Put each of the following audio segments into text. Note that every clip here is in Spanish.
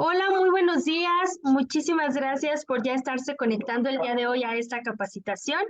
Hola, muy buenos días. Muchísimas gracias por ya estarse conectando el día de hoy a esta capacitación.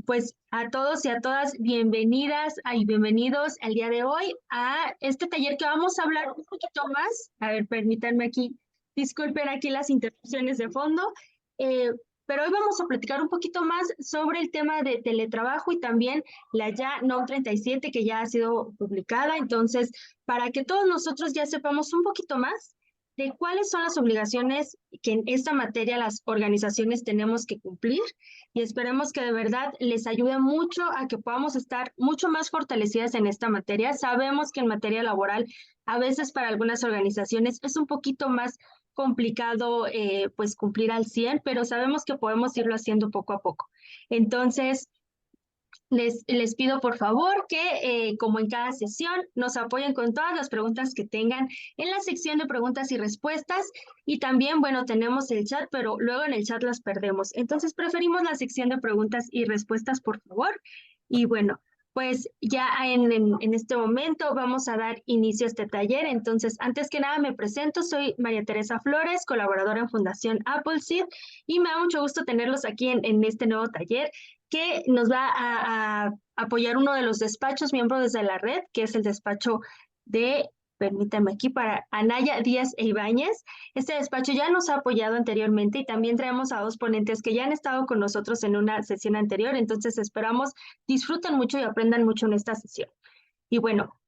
Pues a todos y a todas, bienvenidas y bienvenidos el día de hoy a este taller que vamos a hablar un poquito más. A ver, permítanme aquí, disculpen aquí las interrupciones de fondo, eh, pero hoy vamos a platicar un poquito más sobre el tema de teletrabajo y también la ya NOM 37 que ya ha sido publicada. Entonces, para que todos nosotros ya sepamos un poquito más de cuáles son las obligaciones que en esta materia las organizaciones tenemos que cumplir y esperemos que de verdad les ayude mucho a que podamos estar mucho más fortalecidas en esta materia. Sabemos que en materia laboral a veces para algunas organizaciones es un poquito más complicado pues cumplir al 100, pero sabemos que podemos irlo haciendo poco a poco. Entonces, les pido por favor que, como en cada sesión, nos apoyen con todas las preguntas que tengan en la sección de preguntas y respuestas. Y también, bueno, tenemos el chat, pero luego en el chat las perdemos. Entonces, preferimos la sección de preguntas y respuestas, por favor. Y bueno, pues ya en este momento vamos a dar inicio a este taller. Entonces, antes que nada, me presento. Soy María Teresa Flores, colaboradora en Fundación Appleseed, y me da mucho gusto tenerlos aquí en este nuevo taller que nos va a apoyar uno de los despachos miembros de la red, que es el despacho de, permítanme aquí, para Anaya Díaz e Ibáñez. Este despacho ya nos ha apoyado anteriormente y también traemos a dos ponentes que ya han estado con nosotros en una sesión anterior, entonces esperamos disfruten mucho y aprendan mucho en esta sesión. Y bueno,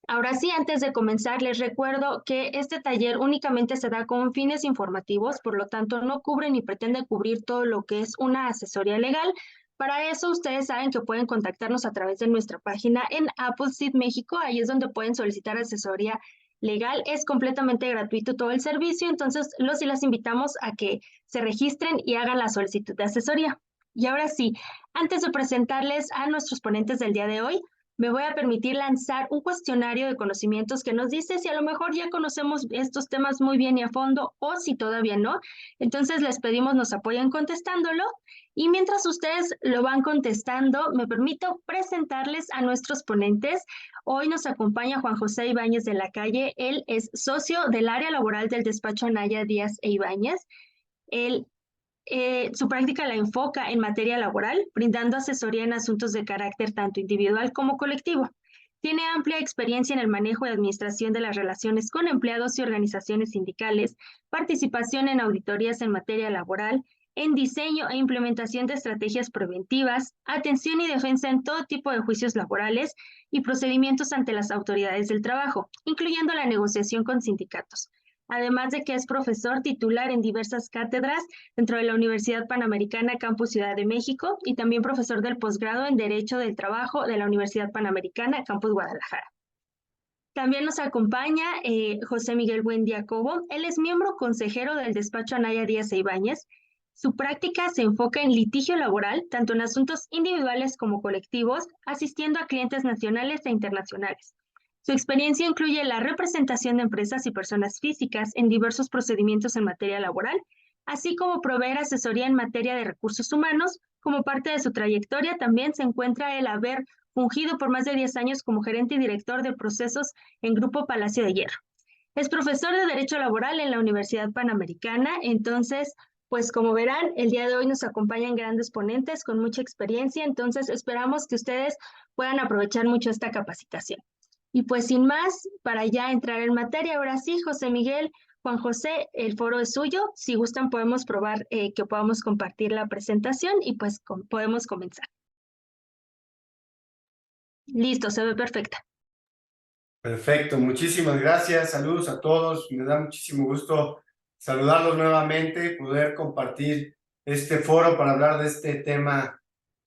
ahora sí, antes de comenzar, les recuerdo que este taller únicamente se da con fines informativos, por lo tanto no cubre ni pretende cubrir todo lo que es una asesoría legal. Para eso, ustedes saben que pueden contactarnos a través de nuestra página en Appleseed México. Ahí es donde pueden solicitar asesoría legal. Es completamente gratuito todo el servicio, entonces los y las invitamos a que se registren y hagan la solicitud de asesoría. Y ahora sí, antes de presentarles a nuestros ponentes del día de hoy, me voy a permitir lanzar un cuestionario de conocimientos que nos dice si a lo mejor ya conocemos estos temas muy bien y a fondo o si todavía no. Entonces les pedimos nos apoyen contestándolo y mientras ustedes lo van contestando, me permito presentarles a nuestros ponentes. Hoy nos acompaña Juan José Ibáñez de la Calle. Él es socio del área laboral del despacho Anaya Díaz e Ibáñez. Él su práctica la enfoca en materia laboral, brindando asesoría en asuntos de carácter tanto individual como colectivo. Tiene amplia experiencia en el manejo y administración de las relaciones con empleados y organizaciones sindicales, participación en auditorías en materia laboral, en diseño e implementación de estrategias preventivas, atención y defensa en todo tipo de juicios laborales y procedimientos ante las autoridades del trabajo, incluyendo la negociación con sindicatos. Además de que es profesor titular en diversas cátedras dentro de la Universidad Panamericana Campus Ciudad de México y también profesor del posgrado en Derecho del Trabajo de la Universidad Panamericana Campus Guadalajara. También nos acompaña José Miguel Buendiacobo. Él es miembro consejero del despacho Anaya Díaz e Ibáñez. Su práctica se enfoca en litigio laboral, tanto en asuntos individuales como colectivos, asistiendo a clientes nacionales e internacionales. Su experiencia incluye la representación de empresas y personas físicas en diversos procedimientos en materia laboral, así como proveer asesoría en materia de recursos humanos. Como parte de su trayectoria también se encuentra el haber fungido por más de 10 años como gerente y director de procesos en Grupo Palacio de Hierro. Es profesor de Derecho Laboral en la Universidad Panamericana, entonces, pues como verán, el día de hoy nos acompañan grandes ponentes con mucha experiencia, entonces esperamos que ustedes puedan aprovechar mucho esta capacitación. Y pues sin más, para ya entrar en materia, ahora sí, José Miguel, Juan José, el foro es suyo. Si gustan, podemos probar que podamos compartir la presentación y pues podemos comenzar. Listo, se ve perfecta. Perfecto, muchísimas gracias, saludos a todos, me da muchísimo gusto saludarlos nuevamente, poder compartir este foro para hablar de este tema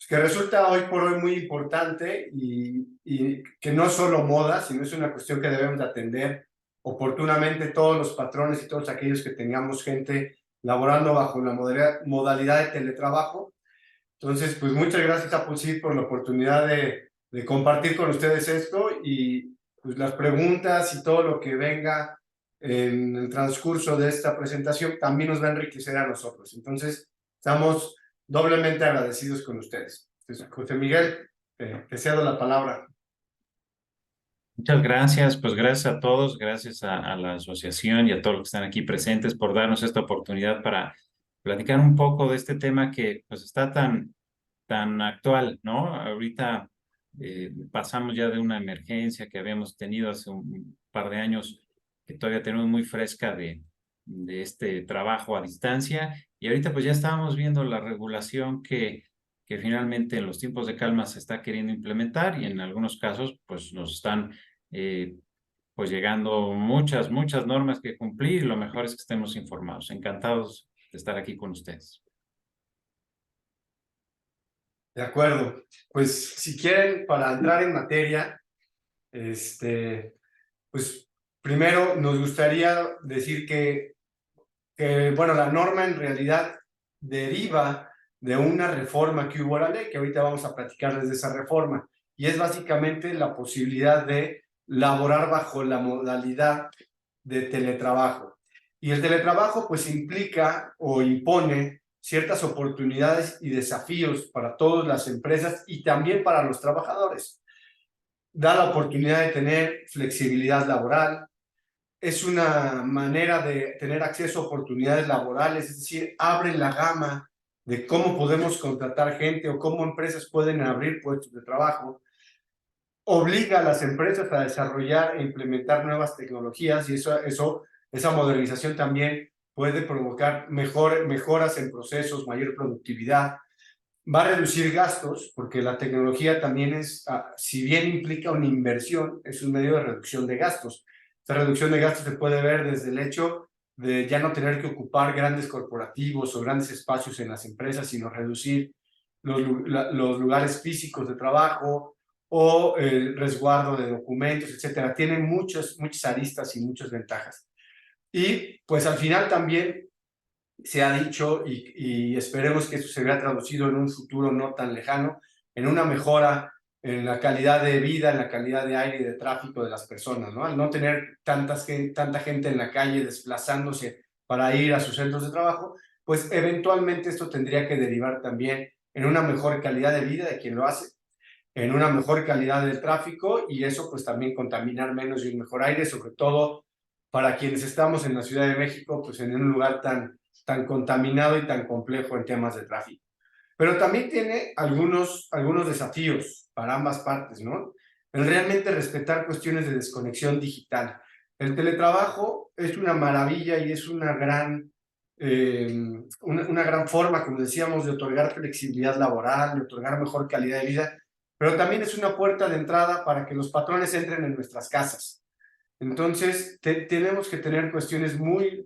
que resulta hoy por hoy muy importante y que no es solo moda, sino es una cuestión que debemos de atender oportunamente todos los patrones y todos aquellos que tengamos gente laborando bajo la modalidad de teletrabajo. Entonces, pues muchas gracias a Appleseed por la oportunidad de compartir con ustedes esto y pues las preguntas y todo lo que venga en el transcurso de esta presentación también nos va a enriquecer a nosotros. Entonces, estamos doblemente agradecidos con ustedes. Entonces, José Miguel, te cedo la palabra. Muchas gracias, pues gracias a todos, gracias a la asociación y a todos los que están aquí presentes por darnos esta oportunidad para platicar un poco de este tema que pues está tan actual, ¿no? Ahorita pasamos ya de una emergencia que habíamos tenido hace un par de años, que todavía tenemos muy fresca de este trabajo a distancia, y ahorita pues ya estábamos viendo la regulación que finalmente en los tiempos de calma se está queriendo implementar, y en algunos casos pues nos están eh, pues llegando muchas normas que cumplir, y lo mejor es que estemos informados. Encantados de estar aquí con ustedes. De acuerdo. Pues si quieren, para entrar en materia, pues primero nos gustaría decir que, bueno, la norma en realidad deriva de una reforma que hubo a la ley, que ahorita vamos a platicarles de esa reforma, y es básicamente la posibilidad de laborar bajo la modalidad de teletrabajo. Y el teletrabajo pues implica o impone ciertas oportunidades y desafíos para todas las empresas y también para los trabajadores. Da la oportunidad de tener flexibilidad laboral, es una manera de tener acceso a oportunidades laborales, es decir, abre la gama de cómo podemos contratar gente o cómo empresas pueden abrir puestos de trabajo, obliga a las empresas a desarrollar e implementar nuevas tecnologías, y esa modernización también puede provocar mejoras en procesos, mayor productividad. Va a reducir gastos, porque la tecnología también si bien implica una inversión, es un medio de reducción de gastos. Esta reducción de gastos se puede ver desde el hecho de ya no tener que ocupar grandes corporativos o grandes espacios en las empresas, sino reducir los lugares físicos de trabajo o el resguardo de documentos, etcétera. Tiene muchas aristas y muchas ventajas. Y pues al final también se ha dicho, y esperemos que esto se vea traducido en un futuro no tan lejano, en una mejora en la calidad de vida, en la calidad de aire y de tráfico de las personas, ¿no? Al no tener tanta gente en la calle desplazándose para ir a sus centros de trabajo, pues eventualmente esto tendría que derivar también en una mejor calidad de vida de quien lo hace, en una mejor calidad del tráfico, y eso pues también contaminar menos y un mejor aire, sobre todo para quienes estamos en la Ciudad de México, pues en un lugar tan contaminado y tan complejo en temas de tráfico. Pero también tiene algunos desafíos para ambas partes, ¿no? El realmente respetar cuestiones de desconexión digital. El teletrabajo es una maravilla y es una gran forma, como decíamos, de otorgar flexibilidad laboral, de otorgar mejor calidad de vida, pero también es una puerta de entrada para que los patrones entren en nuestras casas. Entonces, tenemos que tener cuestiones muy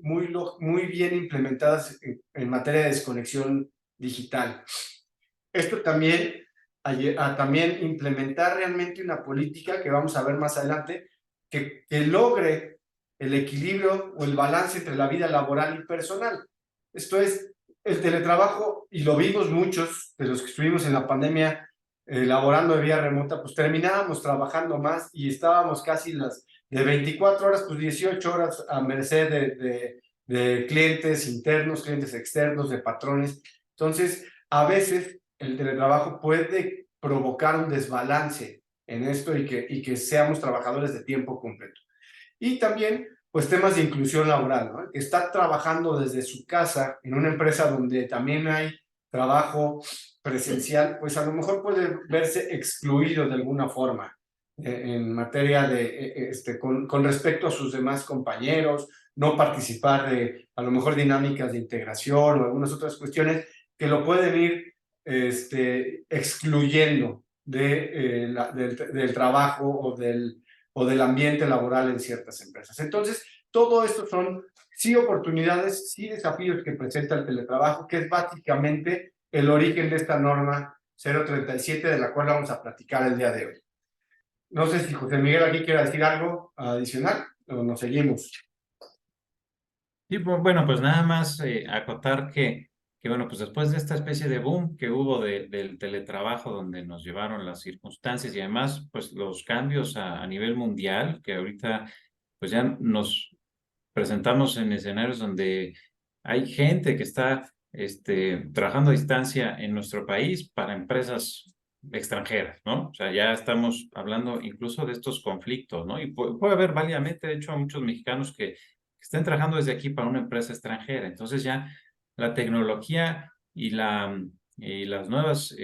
bien implementadas en materia de desconexión digital. Esto también, también implementar realmente una política que vamos a ver más adelante, que logre el equilibrio o el balance entre la vida laboral y personal. Esto es, el teletrabajo, y lo vimos muchos de los que estuvimos en la pandemia laborando de vía remota, pues terminábamos trabajando más y estábamos casi de 24 horas, pues 18 horas a merced de clientes internos, clientes externos, de patrones. Entonces, a veces el teletrabajo puede provocar un desbalance en esto y que seamos trabajadores de tiempo completo. Y también, pues, temas de inclusión laboral, ¿no? Que está trabajando desde su casa en una empresa donde también hay trabajo presencial, pues a lo mejor puede verse excluido de alguna forma en materia de, con respecto a sus demás compañeros, no participar de, a lo mejor, dinámicas de integración o algunas otras cuestiones que lo pueden ir excluyendo del trabajo o del ambiente laboral en ciertas empresas. Entonces, todo esto son sí oportunidades, sí desafíos que presenta el teletrabajo, que es básicamente el origen de esta norma 037, de la cual vamos a platicar el día de hoy. No sé si José Miguel aquí quiere decir algo adicional o nos seguimos. Y bueno, pues nada más acotar que, bueno, pues después de esta especie de boom que hubo del teletrabajo, donde nos llevaron las circunstancias y además, pues los cambios a nivel mundial, que ahorita pues ya nos presentamos en escenarios donde hay gente que está trabajando a distancia en nuestro país para empresas extranjeras, ¿no? O sea, ya estamos hablando incluso de estos conflictos, ¿no? Y puede haber válidamente, de hecho, muchos mexicanos que estén trabajando desde aquí para una empresa extranjera. Entonces ya la tecnología y las nuevas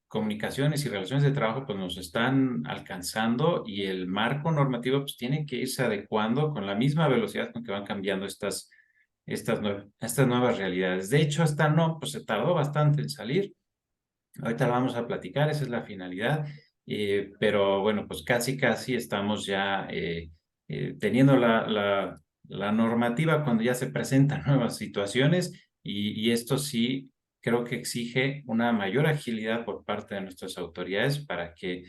comunicaciones y relaciones de trabajo pues nos están alcanzando, y el marco normativo pues tiene que irse adecuando con la misma velocidad con que van cambiando estas nuevas realidades. De hecho, esta no, pues se tardó bastante en salir. Ahorita la vamos a platicar, esa es la finalidad, pero bueno, pues casi estamos ya teniendo la normativa cuando ya se presentan nuevas situaciones, y esto sí creo que exige una mayor agilidad por parte de nuestras autoridades para que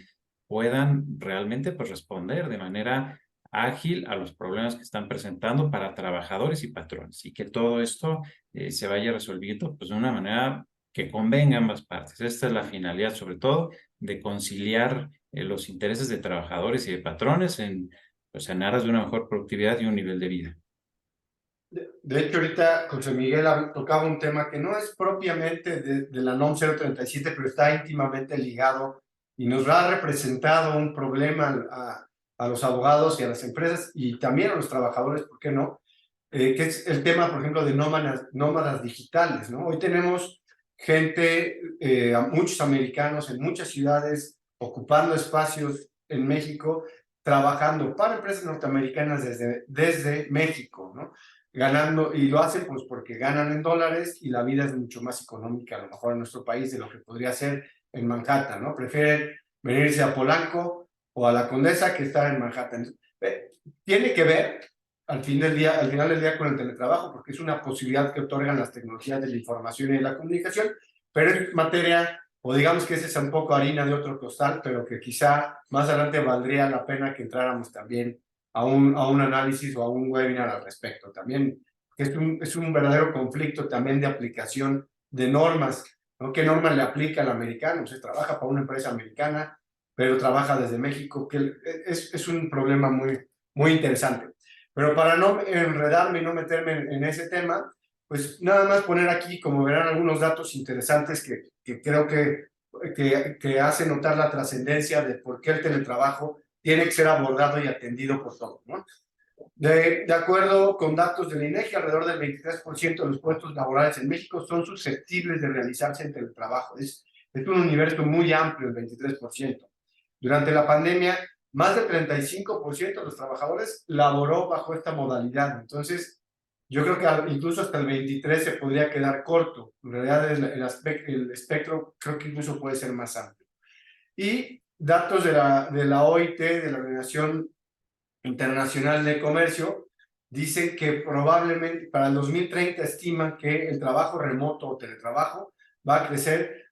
puedan realmente pues responder de manera ágil a los problemas que están presentando para trabajadores y patrones, y que todo esto se vaya resolviendo pues de una manera que convenga a ambas partes. Esta es la finalidad, sobre todo, de conciliar los intereses de trabajadores y de patrones pues, en aras de una mejor productividad y un nivel de vida. De hecho, ahorita José Miguel tocaba un tema que no es propiamente de la NOM 037, pero está íntimamente ligado y nos ha representado un problema a los abogados y a las empresas y también a los trabajadores, ¿por qué no? Que es el tema, por ejemplo, de nómadas digitales, ¿no? Hoy tenemos gente, muchos americanos en muchas ciudades ocupando espacios en México, trabajando para empresas norteamericanas desde México, ¿no? Ganando, y lo hacen pues porque ganan en dólares y la vida es mucho más económica a lo mejor en nuestro país de lo que podría ser en Manhattan, ¿no? Prefieren venirse a Polanco o a la Condesa que estar en Manhattan. Tiene que ver al final del día con el teletrabajo, porque es una posibilidad que otorgan las tecnologías de la información y de la comunicación, pero es materia, o digamos que esa es un poco harina de otro costal, pero que quizá más adelante valdría la pena que entráramos también a un análisis o a un webinar al respecto. También que es un verdadero conflicto también de aplicación de normas, ¿no? ¿Qué norma le aplica al americano? Se trabaja para una empresa americana, pero trabaja desde México, que es un problema muy interesante. Pero para no enredarme y no meterme en ese tema, pues nada más poner aquí, como verán, algunos datos interesantes que creo que hacen notar la trascendencia de por qué el teletrabajo tiene que ser abordado y atendido por todos, ¿no? De acuerdo con datos del INEGI, alrededor del 23% de los puestos laborales en México son susceptibles de realizarse en teletrabajo. Es un universo muy amplio, el 23%. Durante la pandemia, más del 35% de los trabajadores laboró bajo esta modalidad. Entonces, yo creo que incluso hasta el 23% se podría quedar corto. En realidad, el espectro creo que incluso puede ser más amplio. Y datos de la OIT, de la Organización Internacional de Comercio, dicen que probablemente para el 2030 estiman que el trabajo remoto o teletrabajo va a crecer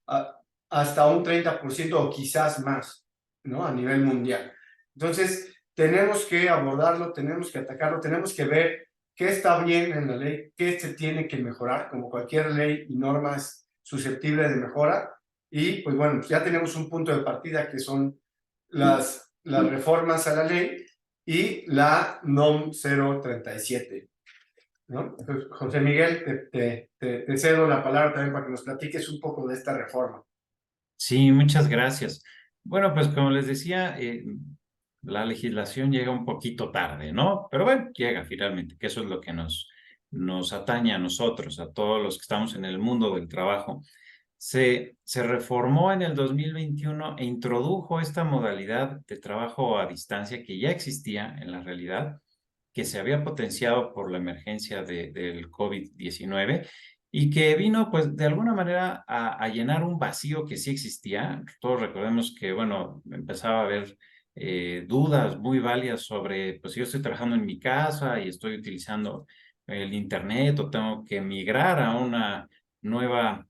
hasta un 30% o quizás más, ¿no? A nivel mundial. Entonces, tenemos que abordarlo, tenemos que atacarlo, tenemos que ver qué está bien en la ley, qué se tiene que mejorar, como cualquier ley y norma es susceptible de mejora. Y pues bueno, ya tenemos un punto de partida que son las reformas a la ley y la NOM 037, ¿no? Entonces, José Miguel, te cedo la palabra también para que nos platiques un poco de esta reforma. Sí, muchas gracias. Bueno, pues como les decía, la legislación llega un poquito tarde, ¿no? Pero bueno, llega finalmente, que eso es lo que nos atañe a nosotros, a todos los que estamos en el mundo del trabajo. Se reformó en el 2021 e introdujo esta modalidad de trabajo a distancia que ya existía en la realidad, que se había potenciado por la emergencia del COVID-19 y que vino, pues, de alguna manera a llenar un vacío que sí existía. Todos recordemos que, bueno, empezaba a haber dudas muy válidas sobre, pues, si yo estoy trabajando en mi casa y estoy utilizando el internet o tengo que migrar a una nueva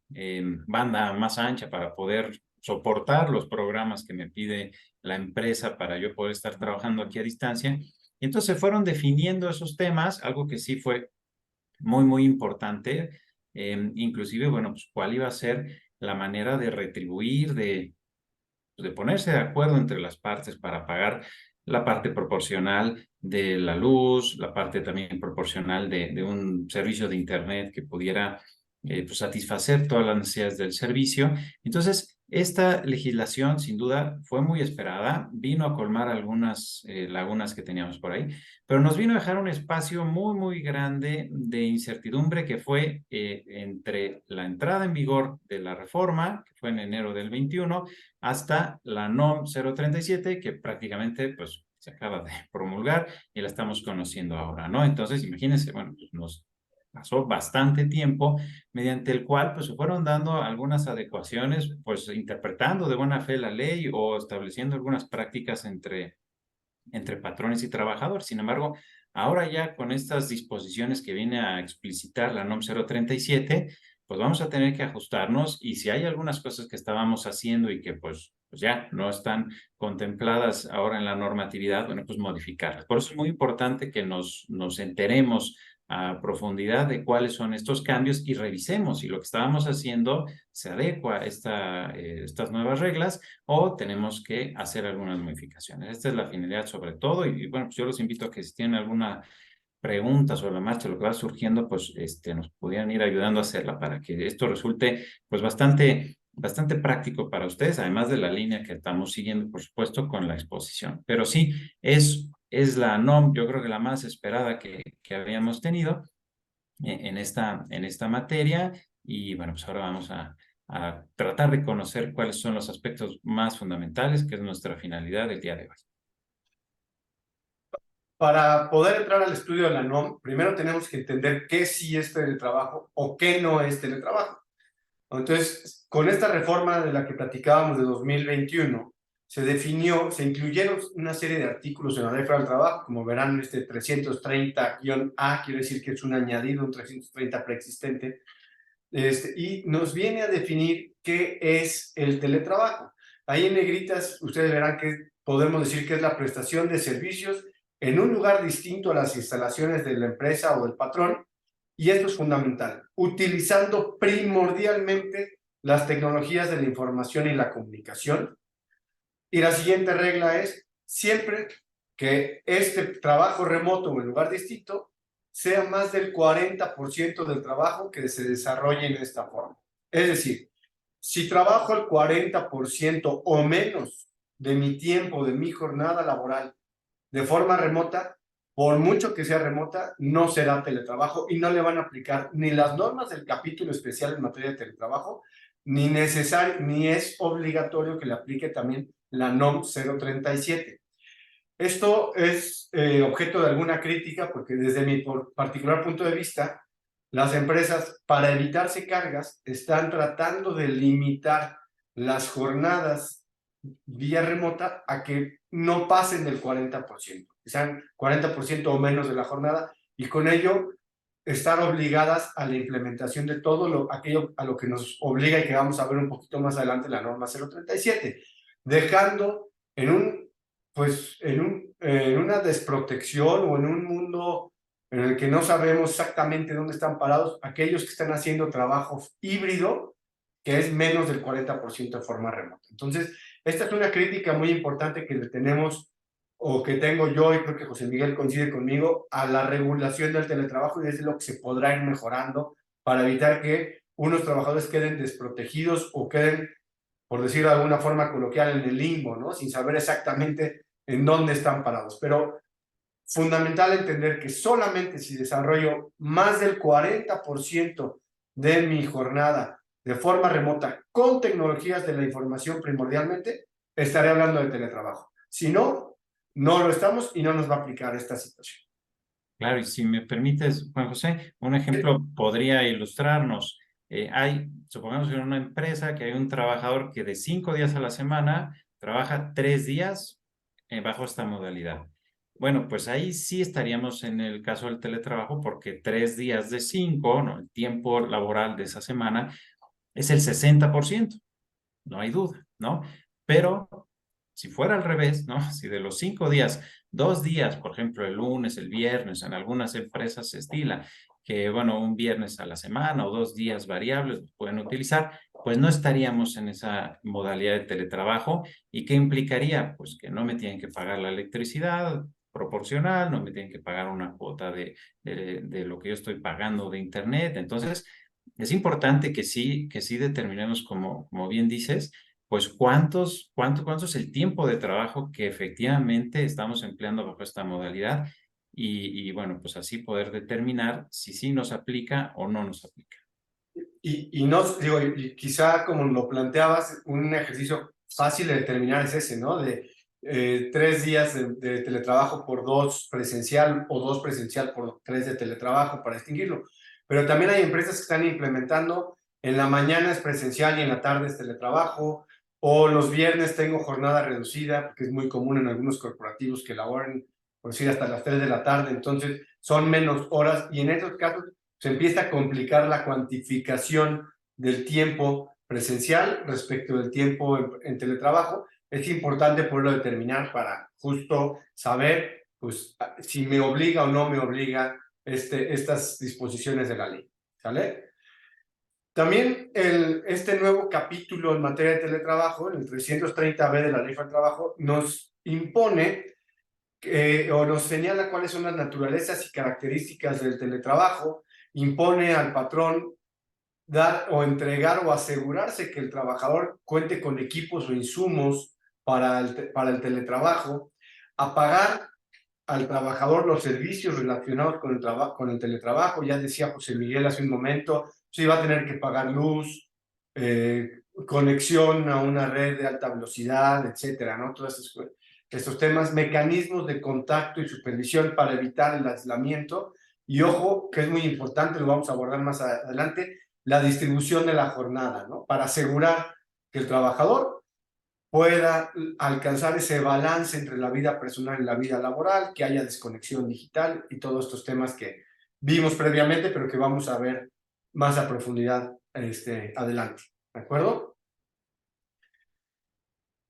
banda más ancha para poder soportar los programas que me pide la empresa para yo poder estar trabajando aquí a distancia. Y entonces se fueron definiendo esos temas, algo que sí fue muy importante, inclusive, bueno, pues cuál iba a ser la manera de retribuir, de ponerse de acuerdo entre las partes para pagar la parte proporcional de la luz, la parte también proporcional de un servicio de internet que pudiera pues satisfacer todas las necesidades del servicio. Entonces, esta legislación, sin duda, fue muy esperada, vino a colmar algunas lagunas que teníamos por ahí, pero nos vino a dejar un espacio muy, muy grande de incertidumbre que fue entre la entrada en vigor de la reforma, que fue en enero del 21, hasta la NOM 037, que prácticamente pues, se acaba de promulgar y la estamos conociendo ahora, ¿no? Entonces, imagínense, bueno, pues nos pasó bastante tiempo mediante el cual pues se fueron dando algunas adecuaciones, pues interpretando de buena fe la ley o estableciendo algunas prácticas entre patrones y trabajadores. Sin embargo, ahora ya con estas disposiciones que viene a explicitar la NOM 037, pues vamos a tener que ajustarnos y si hay algunas cosas que estábamos haciendo y que pues ya no están contempladas ahora en la normatividad, bueno, pues modificarlas. Por eso es muy importante que nos enteremos a profundidad de cuáles son estos cambios y revisemos si lo que estábamos haciendo se adecua a estas nuevas reglas o tenemos que hacer algunas modificaciones. Esta es la finalidad sobre todo y bueno, pues yo los invito a que si tienen alguna pregunta sobre la marcha, lo que va surgiendo, pues nos pudieran ir ayudando a hacerla para que esto resulte pues bastante práctico para ustedes, además de la línea que estamos siguiendo, por supuesto, con la exposición. Pero sí, es la NOM, yo creo que la más esperada que habíamos tenido en esta materia y bueno, pues ahora vamos a tratar de conocer cuáles son los aspectos más fundamentales, que es nuestra finalidad del día de hoy. Para poder entrar al estudio de la NOM, primero tenemos que entender qué sí es teletrabajo o qué no es teletrabajo. Entonces, con esta reforma de la que platicábamos de 2021, se incluyeron una serie de artículos en la Ley Federal del Trabajo, como verán, 330-A, quiere decir que es un añadido, un 330 preexistente, y nos viene a definir qué es el teletrabajo. Ahí en negritas, ustedes verán que podemos decir que es la prestación de servicios en un lugar distinto a las instalaciones de la empresa o del patrón, y esto es fundamental, utilizando primordialmente las tecnologías de la información y la comunicación. Y la siguiente regla es, siempre que este trabajo remoto o en lugar distinto sea más del 40% del trabajo que se desarrolle en esta forma. Es decir, si trabajo el 40% o menos de mi tiempo, de mi jornada laboral, de forma remota, por mucho que sea remota, no será teletrabajo y no le van a aplicar ni las normas del capítulo especial en materia de teletrabajo, ni es obligatorio que le aplique también la NOM 037. Esto es objeto de alguna crítica porque desde mi particular punto de vista, las empresas, para evitarse cargas, están tratando de limitar las jornadas vía remota a que no pasen del 40%, que sean 40% o menos de la jornada, y con ello estar obligadas a la implementación de todo aquello a lo que nos obliga y que vamos a ver un poquito más adelante la norma 037, dejando en una desprotección o en un mundo en el que no sabemos exactamente dónde están parados aquellos que están haciendo trabajo híbrido, que es menos del 40% de forma remota. Entonces, esta es una crítica muy importante que le tenemos o que tengo yo, y creo que José Miguel coincide conmigo, a la regulación del teletrabajo, y es lo que se podrá ir mejorando para evitar que unos trabajadores queden desprotegidos o queden, por decirlo de alguna forma coloquial, en el limbo, ¿no? Sin saber exactamente en dónde están parados. Pero fundamental entender que solamente si desarrollo más del 40% de mi jornada de forma remota con tecnologías de la información primordialmente, estaré hablando de teletrabajo. Si no, no lo estamos y no nos va a aplicar esta situación. Claro, y si me permites, Juan José, un ejemplo podría ilustrarnos. Supongamos en una empresa que hay un trabajador que de 5 días a la semana trabaja 3 días bajo esta modalidad. Bueno, pues ahí sí estaríamos en el caso del teletrabajo porque 3 días de 5, ¿no? El tiempo laboral de esa semana es el 60%, no hay duda, ¿no? Pero si fuera al revés, ¿no? Si de los 5 días, 2 días, por ejemplo, el lunes, el viernes, en algunas empresas se estila que, bueno, un viernes a la semana o 2 días variables pueden utilizar, pues no estaríamos en esa modalidad de teletrabajo. ¿Y qué implicaría? Pues que no me tienen que pagar la electricidad proporcional, no me tienen que pagar una cuota de lo que yo estoy pagando de internet. Entonces, es importante que sí determinemos, como bien dices, pues cuánto es el tiempo de trabajo que efectivamente estamos empleando bajo esta modalidad y bueno, pues así poder determinar si sí nos aplica o no nos aplica. Y no, digo, y quizá como lo planteabas, un ejercicio fácil de determinar es ese, ¿no? De 3 días de teletrabajo por 2 presencial o 2 presencial por 3 de teletrabajo para distinguirlo. Pero también hay empresas que están implementando en la mañana es presencial y en la tarde es teletrabajo, o los viernes tengo jornada reducida, porque es muy común en algunos corporativos que laboran, por decir, hasta las 3 de la tarde, entonces son menos horas y en esos casos se empieza a complicar la cuantificación del tiempo presencial respecto del tiempo en teletrabajo. Es importante poderlo determinar para justo saber pues, si me obliga o no me obliga estas disposiciones de la ley. ¿Sale? También este nuevo capítulo en materia de teletrabajo, el 330B de la Ley del Trabajo, nos impone o nos señala cuáles son las naturalezas y características del teletrabajo, impone al patrón dar o entregar o asegurarse que el trabajador cuente con equipos o insumos para el teletrabajo, a pagar al trabajador los servicios relacionados con el teletrabajo. Ya decía José Miguel hace un momento, sí va a tener que pagar luz, conexión a una red de alta velocidad, etcétera, ¿no? Todos estos temas, mecanismos de contacto y supervisión para evitar el aislamiento. Y ojo, que es muy importante, lo vamos a abordar más adelante, la distribución de la jornada, ¿no? Para asegurar que el trabajador pueda alcanzar ese balance entre la vida personal y la vida laboral, que haya desconexión digital y todos estos temas que vimos previamente, pero que vamos a ver más a profundidad adelante. ¿De acuerdo?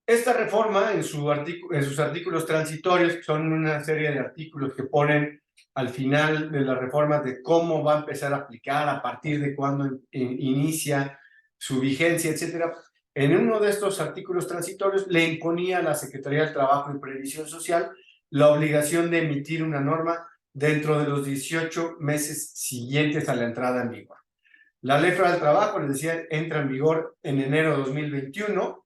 Esta reforma, en sus artículos transitorios, que son una serie de artículos que ponen al final de la reforma de cómo va a empezar a aplicar, a partir de cuándo inicia su vigencia, etcétera. En uno de estos artículos transitorios le imponía a la Secretaría del Trabajo y Previsión Social la obligación de emitir una norma dentro de los 18 meses siguientes a la entrada en vigor. La Ley Federal del Trabajo, les decía, entra en vigor en enero de 2021.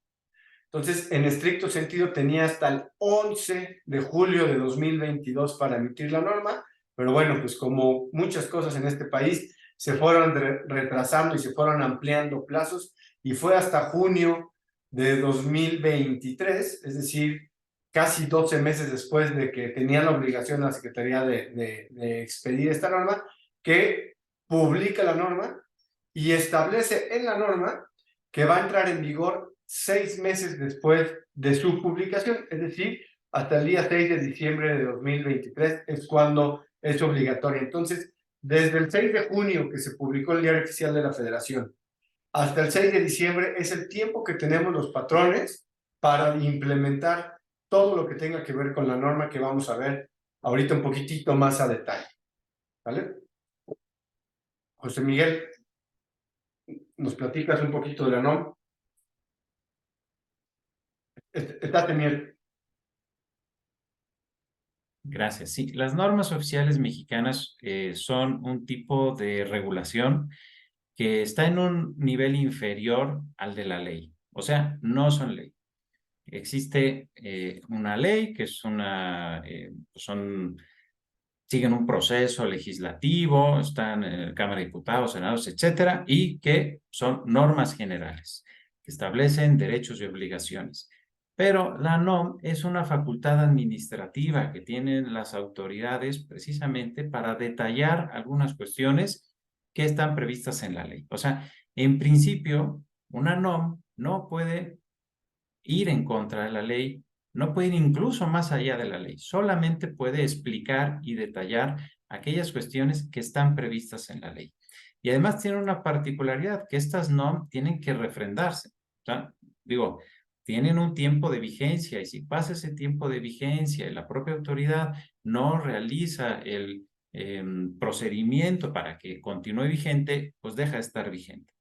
Entonces, en estricto sentido, tenía hasta el 11 de julio de 2022 para emitir la norma, pero bueno, pues como muchas cosas en este país, se fueron retrasando y se fueron ampliando plazos, y fue hasta junio de 2023, es decir, casi 12 meses después de que tenía la obligación la Secretaría de expedir esta norma, que publica la norma y establece en la norma que va a entrar en vigor 6 meses después de su publicación, es decir, hasta el día 6 de diciembre de 2023 es cuando es obligatoria. Entonces, desde el 6 de junio que se publicó el Diario Oficial de la Federación hasta el 6 de diciembre es el tiempo que tenemos los patrones para implementar todo lo que tenga que ver con la norma que vamos a ver ahorita un poquitito más a detalle. ¿Vale? José Miguel, ¿nos platicas un poquito de la norma? Está teniendo. Gracias. Sí, las normas oficiales mexicanas son un tipo de regulación que está en un nivel inferior al de la ley. O sea, no son ley. Existe una ley que es siguen un proceso legislativo, están en la Cámara de Diputados, Senados, etcétera, y que son normas generales que establecen derechos y obligaciones. Pero la NOM es una facultad administrativa que tienen las autoridades precisamente para detallar algunas cuestiones que están previstas en la ley. O sea, en principio, una NOM no puede ir en contra de la ley, no puede ir incluso más allá de la ley, solamente puede explicar y detallar aquellas cuestiones que están previstas en la ley. Y además tiene una particularidad, que estas NOM tienen que refrendarse. O sea, digo, tienen un tiempo de vigencia y si pasa ese tiempo de vigencia y la propia autoridad no realiza el procedimiento para que continúe vigente, pues deja de estar vigente.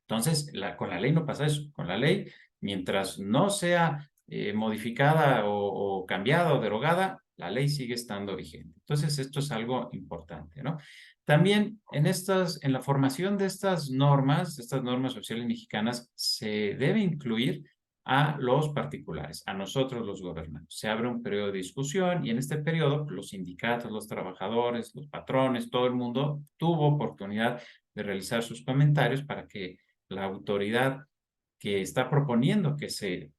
Entonces, con la ley no pasa eso. Con la ley, mientras no sea modificada o cambiada o derogada, la ley sigue estando vigente. Entonces, esto es algo importante, ¿no? También en la formación de estas normas sociales mexicanas, se debe incluir a los particulares, a nosotros los gobernantes. Se abre un periodo de discusión y en este periodo los sindicatos, los trabajadores, los patrones, todo el mundo tuvo oportunidad de realizar sus comentarios para que la autoridad que está proponiendo que se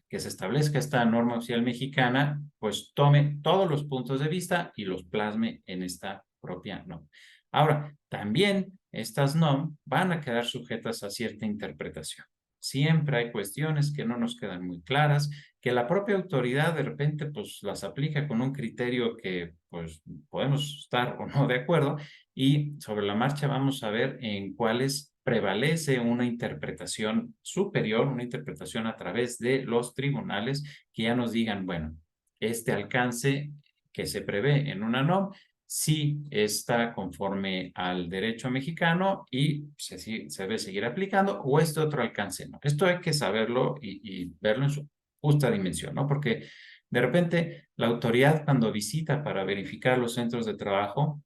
establezca esta norma oficial mexicana, pues tome todos los puntos de vista y los plasme en esta propia norma. Ahora, también estas NOM van a quedar sujetas a cierta interpretación. Siempre hay cuestiones que no nos quedan muy claras, que la propia autoridad de repente pues las aplica con un criterio que pues podemos estar o no de acuerdo, y sobre la marcha vamos a ver en cuáles prevalece una interpretación superior, una interpretación a través de los tribunales que ya nos digan, bueno, este alcance que se prevé en una NOM sí está conforme al derecho mexicano y se debe seguir aplicando, o este otro alcance no. Esto hay que saberlo y verlo en su justa dimensión, ¿no? Porque de repente la autoridad, cuando visita para verificar los centros de trabajo,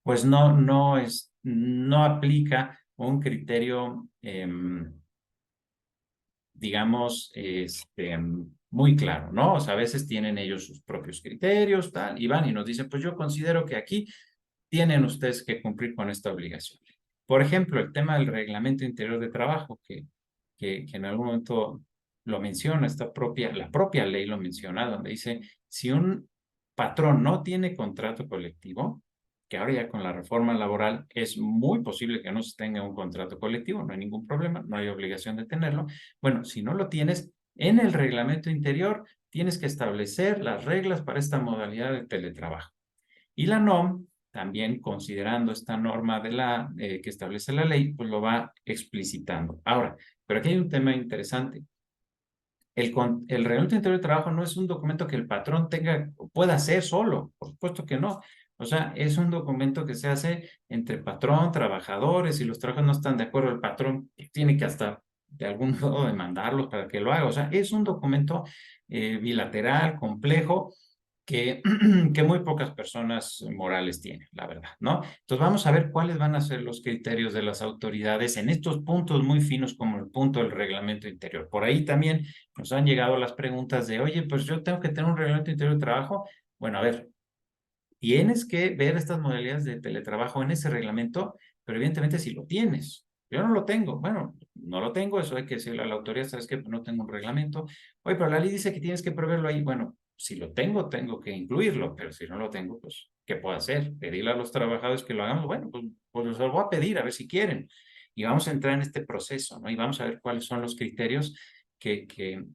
pues no aplica un criterio, digamos, muy claro, ¿no? O sea, a veces tienen ellos sus propios criterios, tal, y van y nos dicen, pues yo considero que aquí tienen ustedes que cumplir con esta obligación. Por ejemplo, el tema del reglamento interior de trabajo, que en algún momento lo menciona, la propia ley lo menciona, donde dice, si un patrón no tiene contrato colectivo, que ahora ya con la reforma laboral es muy posible que no se tenga un contrato colectivo, no hay ningún problema, no hay obligación de tenerlo. Bueno, si no lo tienes, en el reglamento interior tienes que establecer las reglas para esta modalidad de teletrabajo. Y la NOM, también considerando esta norma que establece la ley, pues lo va explicitando. Ahora, pero aquí hay un tema interesante. El reglamento interior de trabajo no es un documento que el patrón pueda hacer solo, por supuesto que no. O sea, es un documento que se hace entre patrón, trabajadores, y los trabajadores no están de acuerdo, el patrón tiene que hasta de algún modo demandarlos para que lo haga. O sea, es un documento bilateral, complejo, que muy pocas personas morales tienen, la verdad, ¿no? Entonces vamos a ver cuáles van a ser los criterios de las autoridades en estos puntos muy finos como el punto del reglamento interior. Por ahí también nos han llegado las preguntas de, oye, pues yo tengo que tener un reglamento interior de trabajo. Bueno, a ver, tienes que ver estas modalidades de teletrabajo en ese reglamento, pero evidentemente si lo tienes. Yo no lo tengo. Bueno, no lo tengo, eso hay que decirle a la autoridad, ¿sabes qué? Pues no tengo un reglamento. Oye, pero la ley dice que tienes que preverlo ahí. Bueno, si lo tengo, tengo que incluirlo, pero si no lo tengo, pues, ¿qué puedo hacer? ¿Pedirle a los trabajadores que lo hagamos? Bueno, pues los voy a pedir, a ver si quieren. Y vamos a entrar en este proceso, ¿no? Y vamos a ver cuáles son los criterios que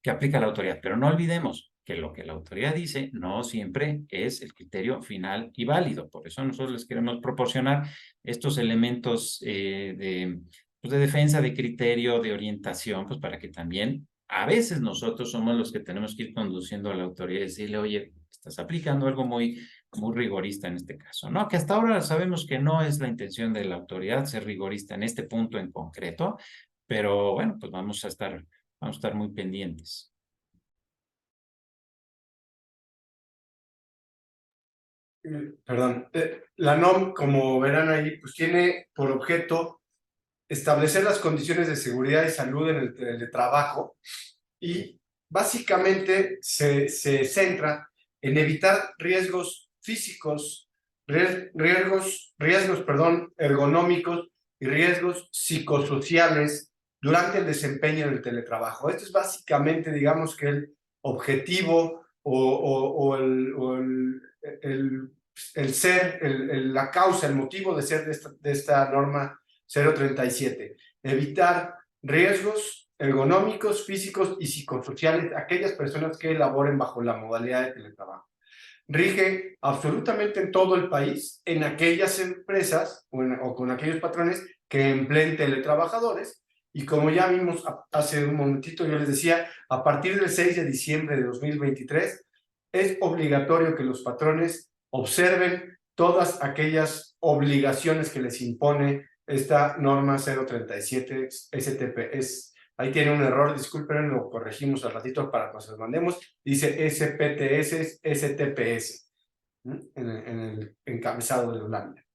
aplica la autoridad. Pero no olvidemos que lo que la autoridad dice no siempre es el criterio final y válido. Por eso nosotros les queremos proporcionar estos elementos pues de defensa, de criterio, de orientación, pues para que también a veces nosotros somos los que tenemos que ir conduciendo a la autoridad y decirle, oye, estás aplicando algo muy rigorista en este caso, ¿no? Que hasta ahora sabemos que no es la intención de la autoridad ser rigorista en este punto en concreto, pero bueno, pues vamos a estar muy pendientes. Perdón. La NOM, como verán ahí, pues tiene por objeto establecer las condiciones de seguridad y salud en el teletrabajo y básicamente se centra en evitar riesgos físicos, riesgos, ergonómicos y riesgos psicosociales durante el desempeño del teletrabajo. Este es básicamente, digamos que el objetivo o el ser, la causa, el motivo de ser de esta norma 037. Evitar riesgos ergonómicos, físicos y psicosociales a aquellas personas que laboren bajo la modalidad de teletrabajo. Rige absolutamente en todo el país, en aquellas empresas o con aquellos patrones que empleen teletrabajadores. Y como ya vimos hace un momentito, yo les decía, a partir del 6 de diciembre de 2023, es obligatorio que los patrones observen todas aquellas obligaciones que les impone esta norma 037 STP. Es Ahí tiene un error, disculpen, lo corregimos al ratito para que se lo mandemos. Dice SPTS, STPS, en el encabezado de la lámina.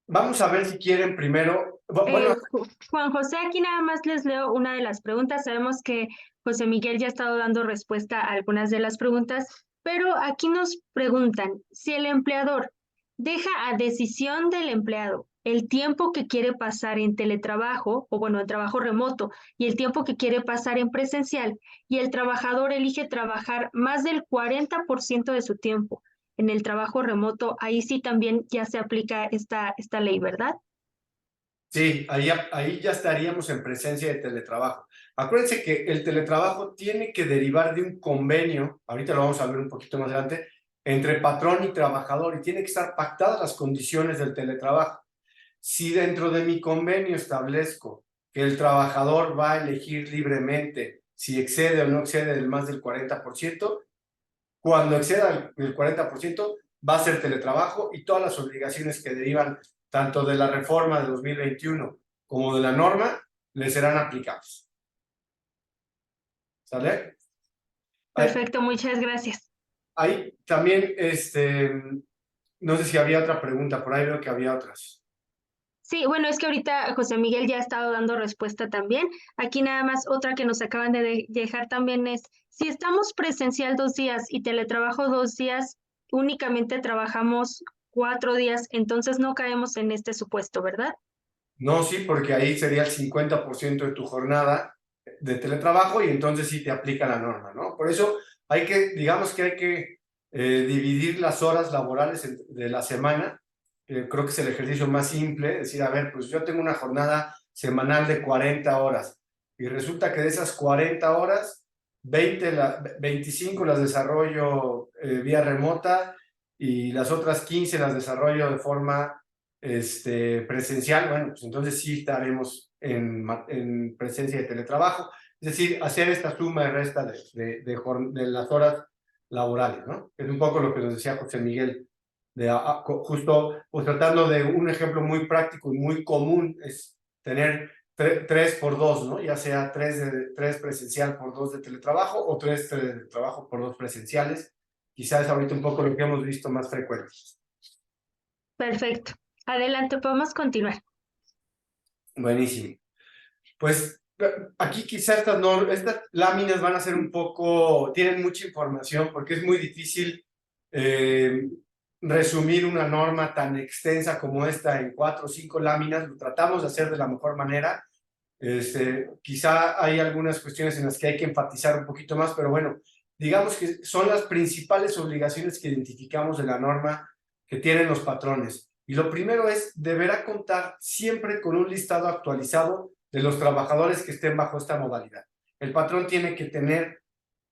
Vamos a ver si quieren primero. Bueno, Juan José, aquí nada más les leo una de las preguntas. Sabemos que José Miguel ya ha estado dando respuesta a algunas de las preguntas, pero aquí nos preguntan si el empleador deja a decisión del empleado el tiempo que quiere pasar en teletrabajo, o bueno, en trabajo remoto, y el tiempo que quiere pasar en presencial, y el trabajador elige trabajar más del 40% de su tiempo en el trabajo remoto, ahí sí también ya se aplica esta ley, ¿verdad? sí, ahí ya estaríamos en presencia de teletrabajo. Acuérdense que el teletrabajo tiene que derivar de un convenio, ahorita lo vamos a ver un poquito más adelante, entre patrón y trabajador, y tiene que estar pactadas las condiciones del teletrabajo. Si dentro de mi convenio establezco que el trabajador va a elegir libremente si excede o no excede del más del 40%, cuando exceda el 40% va a ser teletrabajo y todas las obligaciones que derivan tanto de la reforma de 2021 como de la norma le serán aplicables. ¿Sale? Perfecto, muchas gracias. Ahí también, no sé si había otra pregunta, por ahí veo que había otras. Sí, bueno, es que ahorita José Miguel ya ha estado dando respuesta también. Aquí nada más otra que nos acaban de dejar también es, si estamos presencial 2 días y teletrabajo 2 días, únicamente trabajamos 4 días, entonces no caemos en este supuesto, ¿verdad? No, sí, porque ahí sería el 50% de tu jornada de teletrabajo y entonces sí te aplica la norma, ¿no? Por eso digamos que hay que dividir las horas laborales de la semana. Creo que es el ejercicio más simple, decir, a ver, pues yo tengo una jornada semanal de 40 horas y resulta que de esas 40 horas, 25 las desarrollo vía remota y las otras 15 las desarrollo de forma presencial. Bueno, pues entonces sí estaremos en presencia de teletrabajo, es decir, hacer esta suma y resta de las horas laborales, ¿no? Es un poco lo que nos decía José Miguel, justo pues, tratando de un ejemplo muy práctico y muy común, es tener 3 por 2, ¿no? Ya sea 3 presencial por 2 de teletrabajo o 3 de trabajo por 2 presenciales. Quizás ahorita un poco lo que hemos visto más frecuente. Perfecto. Adelante, podemos continuar. Buenísimo. Pues aquí quizás estas láminas van a ser un poco, tienen mucha información porque es muy difícil resumir una norma tan extensa como esta en 4 o 5 láminas. Lo tratamos de hacer de la mejor manera. Quizá hay algunas cuestiones en las que hay que enfatizar un poquito más, pero bueno, digamos que son las principales obligaciones que identificamos de la norma que tienen los patrones. Y lo primero es, deberá contar siempre con un listado actualizado de los trabajadores que estén bajo esta modalidad. El patrón tiene que tener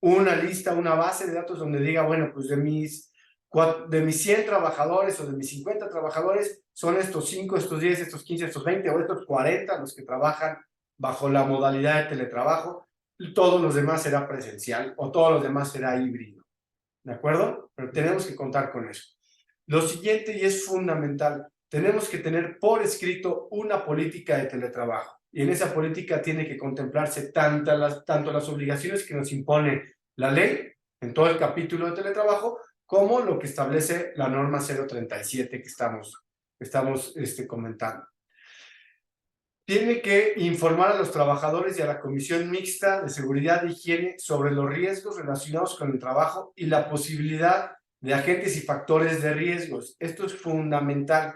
una lista, una base de datos donde diga, bueno, pues de mis 100 trabajadores o de mis 50 trabajadores, son estos 5, estos 10, estos 15, estos 20 o estos 40 los que trabajan bajo la modalidad de teletrabajo. Todos los demás será presencial o todos los demás será híbrido. ¿De acuerdo? Pero tenemos que contar con eso. Lo siguiente, y es fundamental, tenemos que tener por escrito una política de teletrabajo. Y en esa política tiene que contemplarse tanto las obligaciones que nos impone la ley en todo el capítulo de teletrabajo, como lo que establece la norma 037 que estamos comentando. Tiene que informar a los trabajadores y a la Comisión Mixta de Seguridad e Higiene sobre los riesgos relacionados con el trabajo y la posibilidad de agentes y factores de riesgos. Esto es fundamental.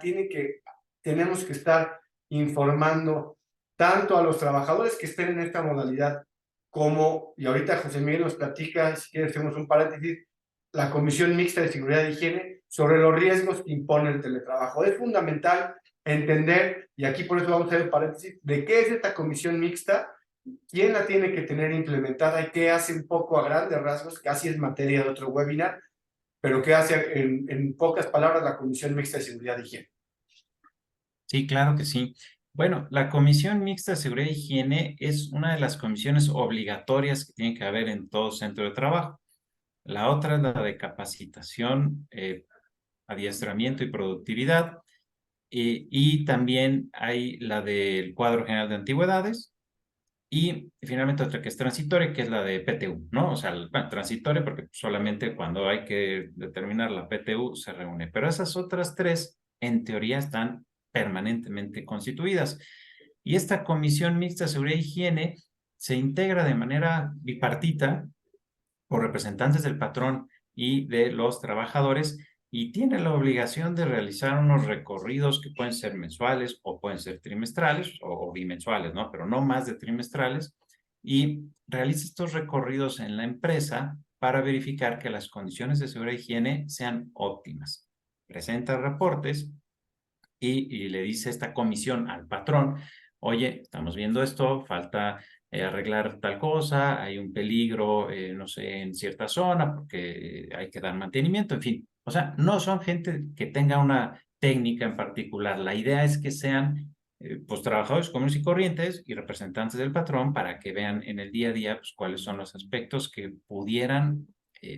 Tenemos que estar informando tanto a los trabajadores que estén en esta modalidad como, y ahorita José Miguel nos platica, si quieres hacemos un paréntesis, la Comisión Mixta de Seguridad e Higiene sobre los riesgos que impone el teletrabajo. Es fundamental entender, y aquí por eso vamos a hacer el paréntesis, de qué es esta comisión mixta, quién la tiene que tener implementada y qué hace un poco a grandes rasgos, casi es materia de otro webinar, pero qué hace en pocas palabras la Comisión Mixta de Seguridad y Higiene. Sí, claro que sí. Bueno, la Comisión Mixta de Seguridad e Higiene es una de las comisiones obligatorias que tiene que haber en todo centro de trabajo. La otra es la de capacitación, adiestramiento y productividad. y también hay la del cuadro general de antigüedades. Y finalmente otra que es transitoria, que es la de PTU, ¿no? O sea, bueno, transitoria porque solamente cuando hay que determinar la PTU se reúne. Pero esas otras tres, en teoría, están permanentemente constituidas. Y esta Comisión Mixta de Seguridad e Higiene se integra de manera bipartita por representantes del patrón y de los trabajadores y tiene la obligación de realizar unos recorridos que pueden ser mensuales o pueden ser trimestrales o bimensuales, ¿no? Pero no más de trimestrales y realiza estos recorridos en la empresa para verificar que las condiciones de seguridad e higiene sean óptimas. Presenta reportes y le dice esta comisión al patrón, oye, estamos viendo esto, falta arreglar tal cosa, hay un peligro, no sé, en cierta zona porque hay que dar mantenimiento, en fin. O sea, no son gente que tenga una técnica en particular. La idea es que sean pues trabajadores comunes y corrientes y representantes del patrón para que vean en el día a día pues, cuáles son los aspectos que pudieran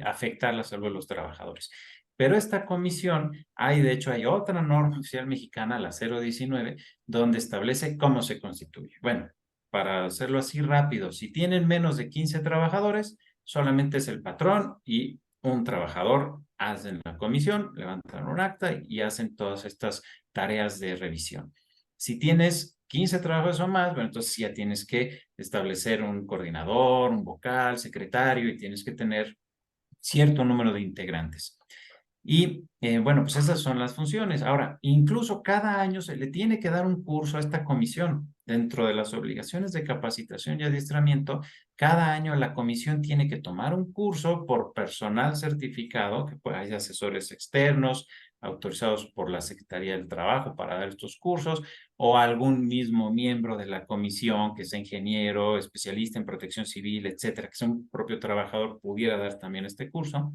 afectar la salud de los trabajadores. Pero esta comisión, de hecho, hay otra norma oficial mexicana, la 019, donde establece cómo se constituye. Bueno, para hacerlo así rápido, si tienen menos de 15 trabajadores, solamente es el patrón y un trabajador hacen la comisión, levantan un acta y hacen todas estas tareas de revisión. Si tienes 15 trabajadores o más, bueno, entonces ya tienes que establecer un coordinador, un vocal, secretario y tienes que tener cierto número de integrantes. Y bueno, pues esas son las funciones. Ahora, incluso cada año se le tiene que dar un curso a esta comisión. Dentro de las obligaciones de capacitación y adiestramiento, cada año la comisión tiene que tomar un curso por personal certificado, que pues, hay asesores externos autorizados por la Secretaría del Trabajo para dar estos cursos, o algún mismo miembro de la comisión que sea ingeniero, especialista en protección civil, etcétera, que sea un propio trabajador, pudiera dar también este curso.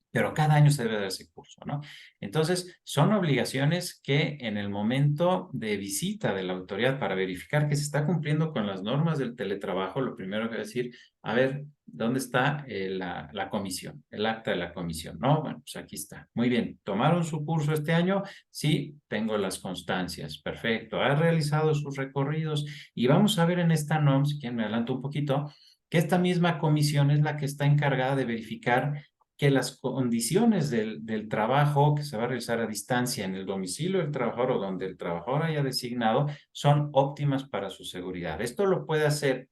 Pero cada año se debe dar ese curso, ¿no? Entonces, son obligaciones que en el momento de visita de la autoridad para verificar que se está cumpliendo con las normas del teletrabajo, lo primero que va a decir, a ver, ¿dónde está la comisión? El acta de la comisión, ¿no? Bueno, pues aquí está. Muy bien, ¿tomaron su curso este año? Sí, tengo las constancias. Perfecto. ¿Ha realizado sus recorridos? Y vamos a ver en esta NOM, si quieren me adelanto un poquito, que esta misma comisión es la que está encargada de verificar que las condiciones del trabajo que se va a realizar a distancia en el domicilio del trabajador o donde el trabajador haya designado son óptimas para su seguridad. Esto lo puede hacer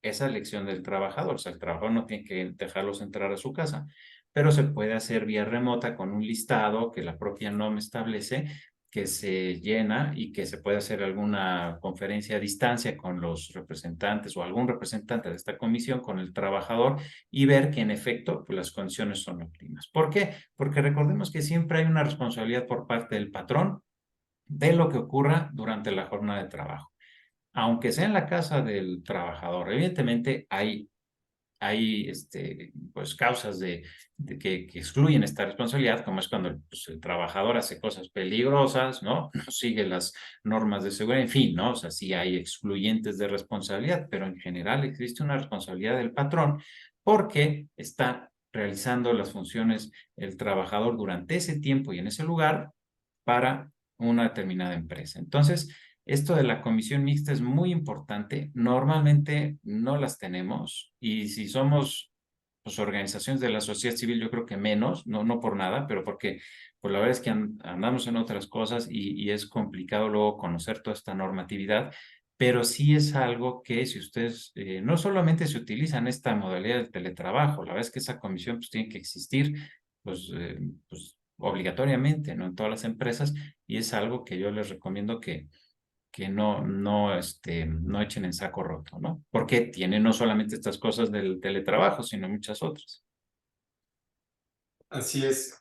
esa elección del trabajador, o sea, el trabajador no tiene que dejarlos entrar a su casa, pero se puede hacer vía remota con un listado que la propia NOM establece que se llena y que se puede hacer alguna conferencia a distancia con los representantes o algún representante de esta comisión con el trabajador y ver que en efecto pues, las condiciones son óptimas. ¿Por qué? Porque recordemos que siempre hay una responsabilidad por parte del patrón de lo que ocurra durante la jornada de trabajo. Aunque sea en la casa del trabajador, evidentemente hay pues, causas que excluyen esta responsabilidad, como es cuando pues, el trabajador hace cosas peligrosas, ¿no? No sigue las normas de seguridad, en fin, ¿no? O sea, sí hay excluyentes de responsabilidad, pero en general existe una responsabilidad del patrón porque está realizando las funciones el trabajador durante ese tiempo y en ese lugar para una determinada empresa. Entonces, esto de la comisión mixta es muy importante. Normalmente no las tenemos y si somos pues, organizaciones de la sociedad civil, yo creo que menos, no por nada, pero porque pues, la verdad es que andamos en otras cosas y es complicado luego conocer toda esta normatividad, pero sí es algo que si ustedes no solamente se utilizan esta modalidad del teletrabajo, la verdad es que esa comisión pues, tiene que existir pues, obligatoriamente, ¿no? En todas las empresas y es algo que yo les recomiendo que no echen en saco roto, ¿no? Porque tiene no solamente estas cosas del teletrabajo, sino muchas otras. Así es.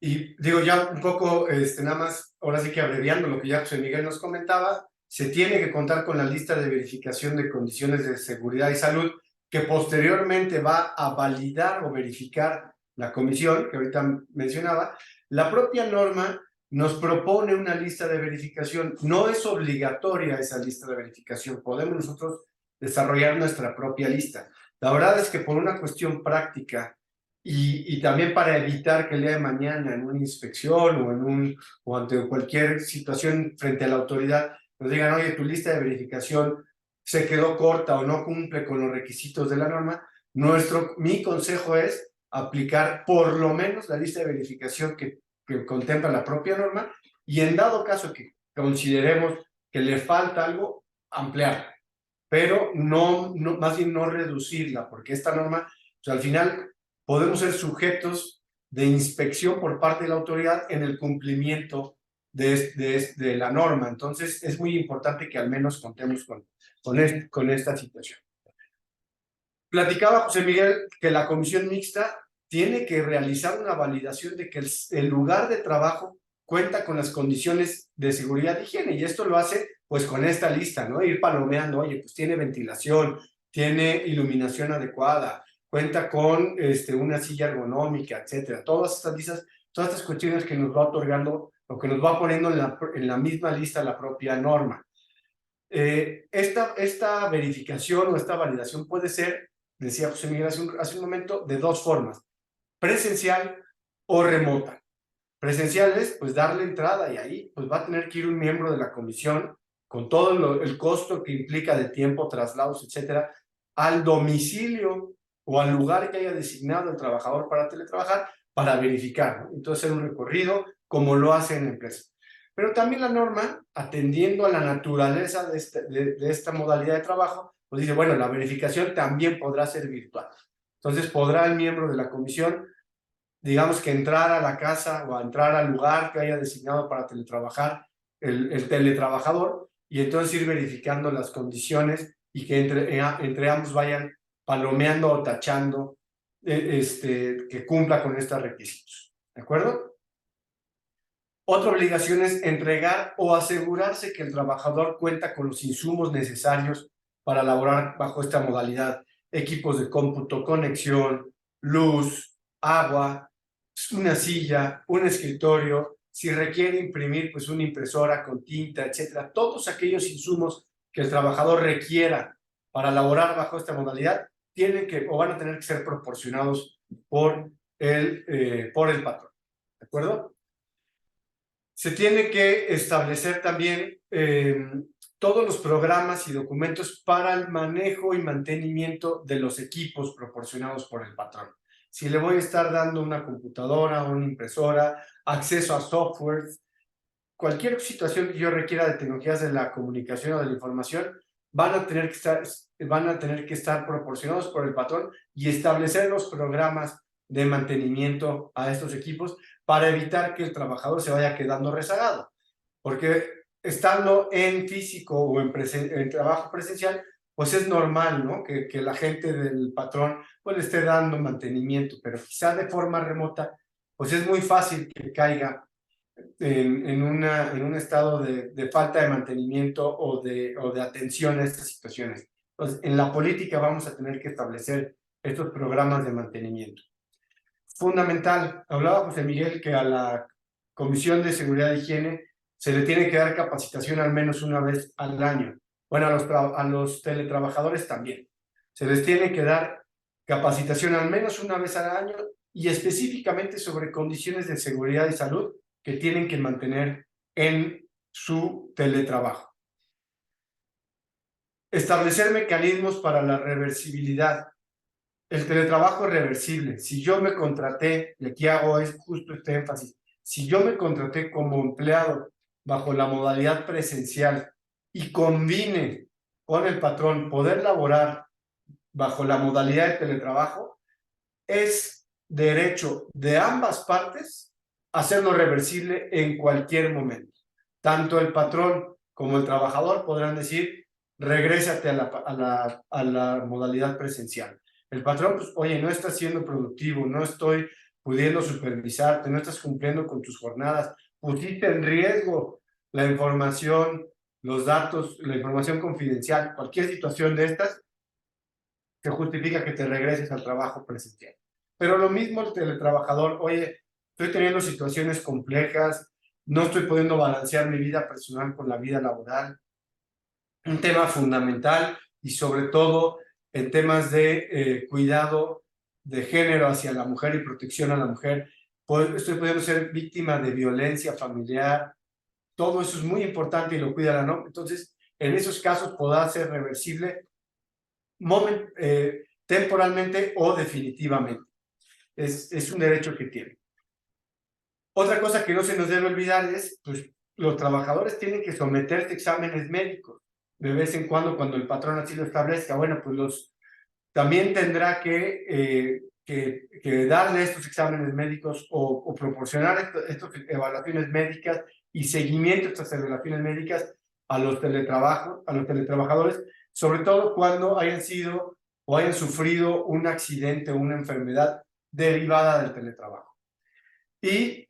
Y digo ya un poco, nada más, ahora sí que abreviando lo que ya José Miguel nos comentaba, se tiene que contar con la lista de verificación de condiciones de seguridad y salud que posteriormente va a validar o verificar la comisión que ahorita mencionaba. La propia norma nos propone una lista de verificación. No es obligatoria esa lista de verificación. Podemos nosotros desarrollar nuestra propia lista. La verdad es que por una cuestión práctica y también para evitar que el día de mañana en una inspección o ante cualquier situación frente a la autoridad nos digan, oye, tu lista de verificación se quedó corta o no cumple con los requisitos de la norma, mi consejo es aplicar por lo menos la lista de verificación que contempla la propia norma y en dado caso que consideremos que le falta algo, ampliarla, pero más bien no reducirla, porque esta norma, o sea, al final podemos ser sujetos de inspección por parte de la autoridad en el cumplimiento de la norma. Entonces, es muy importante que al menos contemos con esta situación. Platicaba José Miguel que la comisión mixta tiene que realizar una validación de que el lugar de trabajo cuenta con las condiciones de seguridad y higiene, y esto lo hace pues con esta lista, ¿no? Ir palomeando, oye, pues tiene ventilación, tiene iluminación adecuada, cuenta con una silla ergonómica, etcétera. Todas estas listas, todas estas cuestiones que nos va otorgando o que nos va poniendo en la misma lista la propia norma. Esta verificación o esta validación puede ser, decía José Miguel hace un momento, de dos formas: presencial o remota. Presencial es pues darle entrada y ahí pues va a tener que ir un miembro de la comisión con todo el costo que implica de tiempo, traslados, etcétera, al domicilio o al lugar que haya designado el trabajador para teletrabajar para verificar, ¿no? Entonces hacer un recorrido como lo hace en la empresa. Pero también la norma, atendiendo a la naturaleza de esta modalidad de trabajo, pues dice, bueno, la verificación también podrá ser virtual. Entonces podrá el miembro de la comisión, digamos, que entrar a la casa o a entrar al lugar que haya designado para teletrabajar el teletrabajador y entonces ir verificando las condiciones y que entre ambos vayan palomeando o tachando que cumpla con estos requisitos. ¿De acuerdo? Otra obligación es entregar o asegurarse que el trabajador cuenta con los insumos necesarios para laborar bajo esta modalidad: equipos de cómputo, conexión, luz, agua, una silla, un escritorio, si requiere imprimir, pues una impresora con tinta, etcétera. Todos aquellos insumos que el trabajador requiera para laborar bajo esta modalidad tienen que o van a tener que ser proporcionados por el patrón. ¿De acuerdo? Se tiene que establecer también todos los programas y documentos para el manejo y mantenimiento de los equipos proporcionados por el patrón. Si le voy a estar dando una computadora, una impresora, acceso a software, cualquier situación que yo requiera de tecnologías de la comunicación o de la información, van a tener que estar proporcionados por el patrón y establecer los programas de mantenimiento a estos equipos para evitar que el trabajador se vaya quedando rezagado. Porque estando en físico o en trabajo presencial, pues es normal, ¿no? Que la gente del patrón pues le esté dando mantenimiento, pero quizá de forma remota, pues es muy fácil que caiga en un estado de falta de mantenimiento o de atención a estas situaciones. Entonces, en la política vamos a tener que establecer estos programas de mantenimiento. Fundamental, hablaba José Miguel que a la Comisión de Seguridad e Higiene se le tiene que dar capacitación al menos una vez al año. Bueno, a los teletrabajadores también. Se les tiene que dar capacitación al menos una vez al año y específicamente sobre condiciones de seguridad y salud que tienen que mantener en su teletrabajo. Establecer mecanismos para la reversibilidad. El teletrabajo es reversible. Si yo me contraté, y aquí hago justo este énfasis, si yo me contraté como empleado bajo la modalidad presencial y combine con el patrón poder laborar bajo la modalidad de teletrabajo, es derecho de ambas partes hacerlo reversible en cualquier momento. Tanto el patrón como el trabajador podrán decir, regrésate a la modalidad presencial. El patrón, pues, oye, no estás siendo productivo, no estoy pudiendo supervisarte, no estás cumpliendo con tus jornadas, pusiste en riesgo la información, los datos, la información confidencial, cualquier situación de estas, que justifica que te regreses al trabajo presencial. Pero lo mismo el teletrabajador, oye, estoy teniendo situaciones complejas, no estoy pudiendo balancear mi vida personal con la vida laboral. Un tema fundamental y sobre todo en temas de cuidado de género hacia la mujer y protección a la mujer. Estoy pudiendo ser víctima de violencia familiar. Todo eso es muy importante y lo cuida la norma. Entonces, en esos casos podrá ser reversible temporalmente o definitivamente. Es un derecho que tiene. Otra cosa que no se nos debe olvidar es, pues, los trabajadores tienen que someterse a exámenes médicos de vez en cuando el patrón así lo establezca. Bueno, pues también tendrá que darle estos exámenes médicos o proporcionar estas evaluaciones médicas y seguimiento a estas evaluaciones médicas a los teletrabajadores, sobre todo cuando hayan sido o hayan sufrido un accidente o una enfermedad derivada del teletrabajo. Y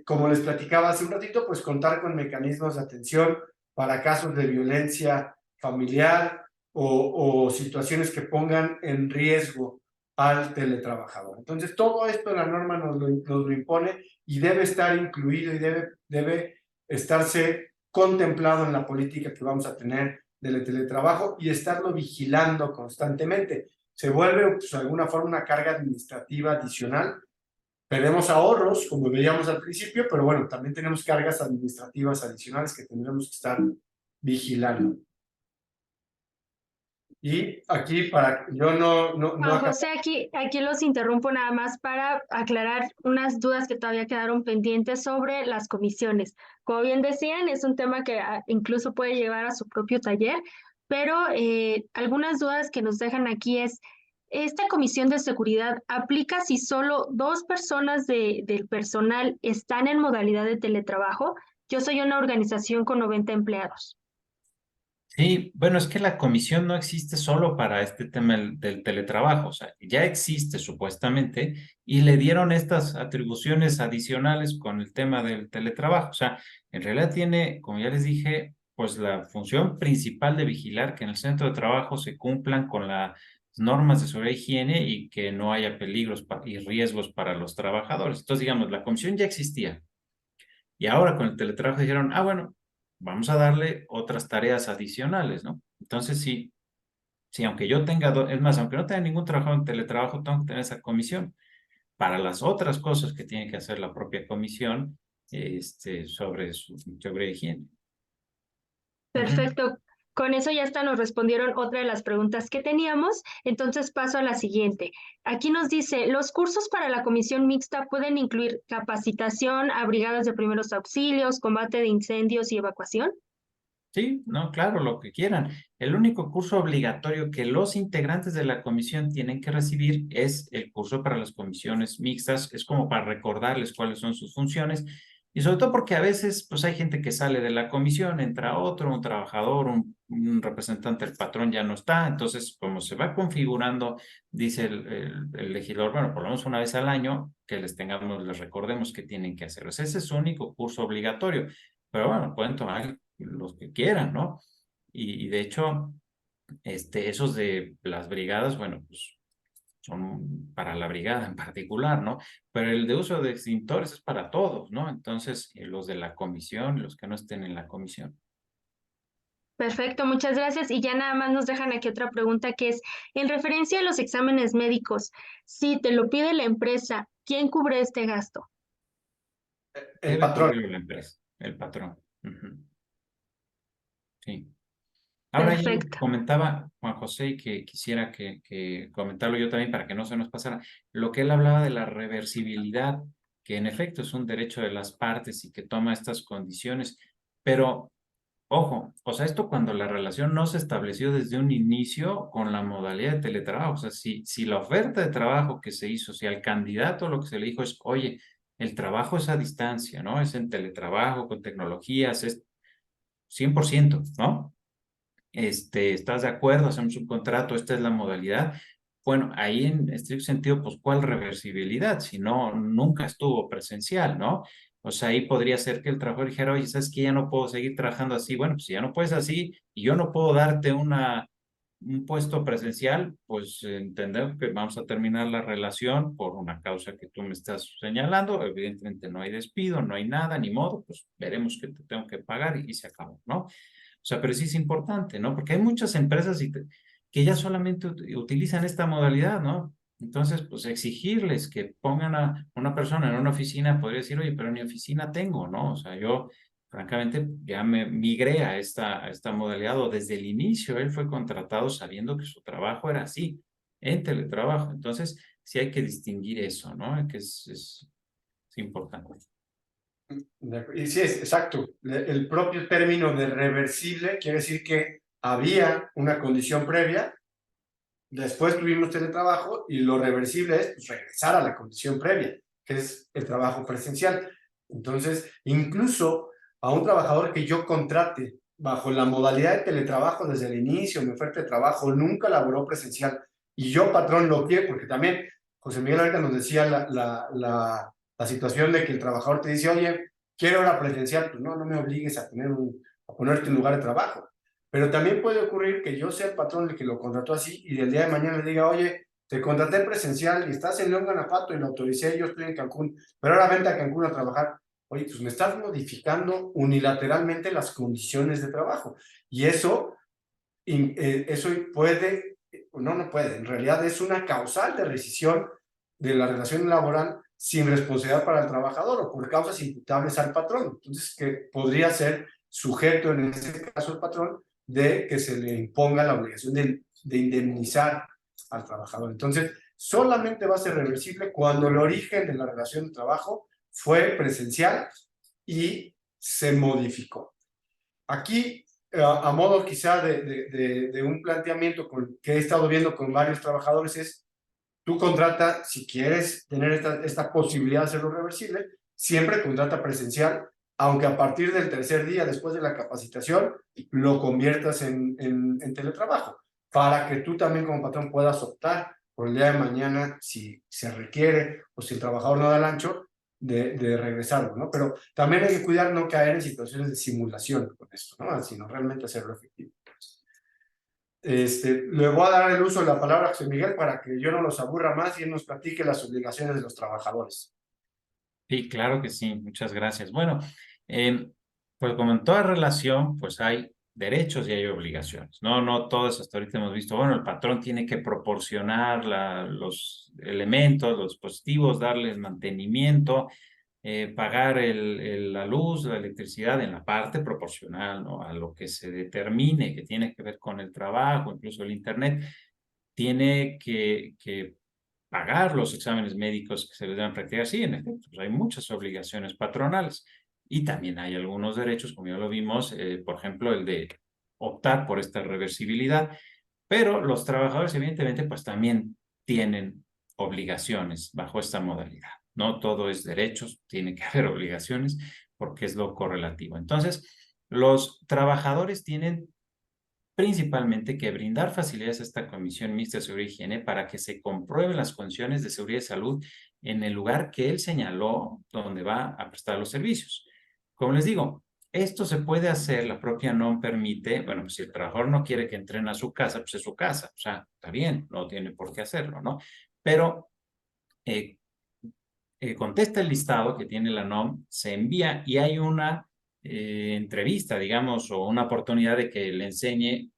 como les platicaba hace un ratito, pues contar con mecanismos de atención para casos de violencia familiar o situaciones que pongan en riesgo al teletrabajador. Entonces, todo esto la norma nos lo impone y debe estar incluido y debe estarse contemplado en la política que vamos a tener del teletrabajo y estarlo vigilando constantemente. Se vuelve, pues, de alguna forma, una carga administrativa adicional. Tenemos ahorros, como veíamos al principio, pero bueno, también tenemos cargas administrativas adicionales que tendremos que estar vigilando. Y aquí, Juan José, aquí los interrumpo nada más para aclarar unas dudas que todavía quedaron pendientes sobre las comisiones. Como bien decían, es un tema que incluso puede llevar a su propio taller, pero algunas dudas que nos dejan aquí es, ¿esta comisión de seguridad aplica si solo 2 personas del personal están en modalidad de teletrabajo? Yo soy una organización con 90 empleados. Sí, bueno, es que la comisión no existe solo para este tema del teletrabajo, o sea, ya existe supuestamente y le dieron estas atribuciones adicionales con el tema del teletrabajo, o sea, en realidad tiene, como ya les dije, pues la función principal de vigilar que en el centro de trabajo se cumplan con las normas de seguridad e higiene y que no haya peligros y riesgos para los trabajadores. Entonces, digamos, la comisión ya existía y ahora con el teletrabajo dijeron, ah, bueno, vamos a darle otras tareas adicionales, ¿no? Entonces, sí, aunque yo tenga, es más, aunque no tenga ningún trabajo en teletrabajo, tengo que tener esa comisión para las otras cosas que tiene que hacer la propia comisión sobre higiene. Perfecto. Con eso ya hasta nos respondieron otra de las preguntas que teníamos. Entonces paso a la siguiente. Aquí nos dice, ¿los cursos para la comisión mixta pueden incluir capacitación a brigadas de primeros auxilios, combate de incendios y evacuación? Sí, no, claro, lo que quieran. El único curso obligatorio que los integrantes de la comisión tienen que recibir es el curso para las comisiones mixtas. Es como para recordarles cuáles son sus funciones y sobre todo porque a veces pues hay gente que sale de la comisión, entra otro, un trabajador, un representante del patrón ya no está. Entonces, como se va configurando, dice el legislador, bueno, por lo menos una vez al año que les recordemos qué tienen que hacer. O sea, ese es su único curso obligatorio. Pero bueno, pueden tomar los que quieran, ¿no? Y de hecho, esos de las brigadas, bueno, pues son para la brigada en particular, ¿no? Pero el de uso de extintores es para todos, ¿no? Entonces, los de la comisión, los que no estén en la comisión. Perfecto, muchas gracias. Y ya nada más nos dejan aquí otra pregunta que es, en referencia a los exámenes médicos, si te lo pide la empresa, ¿quién cubre este gasto? el Debe patrón. cubrirlo la empresa, el patrón. Sí. Ahora ahí Perfecto. comentaba Juan José y que quisiera que comentarlo yo también para que no se nos pasara, lo que él hablaba de la reversibilidad, que en efecto es un derecho de las partes y que toma estas condiciones, pero ojo, o sea, esto cuando la relación no se estableció desde un inicio con la modalidad de teletrabajo, o sea, si la oferta de trabajo que se hizo, si al candidato lo que se le dijo es, oye, el trabajo es a distancia, ¿no? Es en teletrabajo, con tecnologías, es 100%, ¿no? ¿Estás de acuerdo? Hacemos un contrato, esta es la modalidad. Bueno, ahí en estricto sentido, pues, ¿cuál reversibilidad? Si no, nunca estuvo presencial, ¿no? O sea, ahí podría ser que el trabajador dijera, oye, ¿sabes qué? Ya no puedo seguir trabajando así. Bueno, pues si ya no puedes así y yo no puedo darte un puesto presencial, pues entendemos que vamos a terminar la relación por una causa que tú me estás señalando. Evidentemente no hay despido, no hay nada, ni modo, pues veremos que te tengo que pagar y se acabó, ¿no? O sea, pero sí es importante, ¿no? Porque hay muchas empresas que ya solamente utilizan esta modalidad, ¿no? Entonces, pues exigirles que pongan a una persona en una oficina, podría decir, oye, pero ni oficina tengo, ¿no? O sea, yo francamente ya me migré a esta modalidad, o desde el inicio él fue contratado sabiendo que su trabajo era así, en teletrabajo. Entonces, sí hay que distinguir eso, ¿no? Que es importante. Y sí, es exacto. El propio término de reversible quiere decir que había una condición previa, después tuvimos teletrabajo y lo reversible es pues, regresar a la condición previa, que es el trabajo presencial. Entonces, incluso a un trabajador que yo contrate bajo la modalidad de teletrabajo desde el inicio, mi oferta de trabajo nunca laboró presencial, y yo, patrón, lo quiero, porque también José Miguel ahorita nos decía la situación de que el trabajador te dice, oye, quiero hora presencial, pues no me obligues a ponerte en lugar de trabajo. Pero también puede ocurrir que yo sea el patrón el que lo contrató así y del día de mañana le diga, oye, te contraté presencial y estás en León, Guanajuato y lo autoricé, yo estoy en Cancún, pero ahora vente a Cancún a trabajar. Oye, pues me estás modificando unilateralmente las condiciones de trabajo. Y eso puede, no puede, en realidad es una causal de rescisión de la relación laboral sin responsabilidad para el trabajador o por causas imputables al patrón. Entonces, que podría ser sujeto en ese caso el patrón de que se le imponga la obligación de indemnizar al trabajador. Entonces, solamente va a ser reversible cuando el origen de la relación de trabajo fue presencial y se modificó. Aquí, a modo quizá de un planteamiento que he estado viendo con varios trabajadores es, tú contrata, si quieres tener esta posibilidad de hacerlo reversible, siempre contrata presencial, aunque a partir del tercer día después de la capacitación lo conviertas en teletrabajo, para que tú también como patrón puedas optar por el día de mañana, si se requiere o si el trabajador no da el ancho, de regresarlo, ¿no? Pero también hay que cuidar no caer en situaciones de simulación con esto, ¿no? Sino realmente hacerlo efectivo. Le voy a dar el uso de la palabra a José Miguel para que yo no los aburra más y él nos platique las obligaciones de los trabajadores. Sí, claro que sí, muchas gracias. Bueno, pues como en toda relación, pues hay derechos y hay obligaciones. No todos hasta ahorita hemos visto, bueno, el patrón tiene que proporcionar los elementos, los dispositivos, darles mantenimiento, pagar la luz, la electricidad en la parte proporcional, ¿no? A lo que se determine que tiene que ver con el trabajo, incluso el internet, tiene que pagar los exámenes médicos que se les deben practicar. Sí, en efecto, pues hay muchas obligaciones patronales y también hay algunos derechos, como ya lo vimos, por ejemplo, el de optar por esta reversibilidad, pero los trabajadores evidentemente pues también tienen obligaciones bajo esta modalidad. No todo es derechos, tiene que haber obligaciones porque es lo correlativo. Entonces, los trabajadores tienen principalmente que brindar facilidades a esta Comisión Mixta de Seguridad y Higiene para que se comprueben las condiciones de seguridad y salud en el lugar que él señaló donde va a prestar los servicios. Como les digo, esto se puede hacer, la propia NOM permite, bueno, pues si el trabajador no quiere que entren a su casa, pues es su casa, o sea, está bien, no tiene por qué hacerlo, ¿no? Pero contesta el listado que tiene la NOM, se envía y hay una entrevista, digamos, o una oportunidad de que le enseñe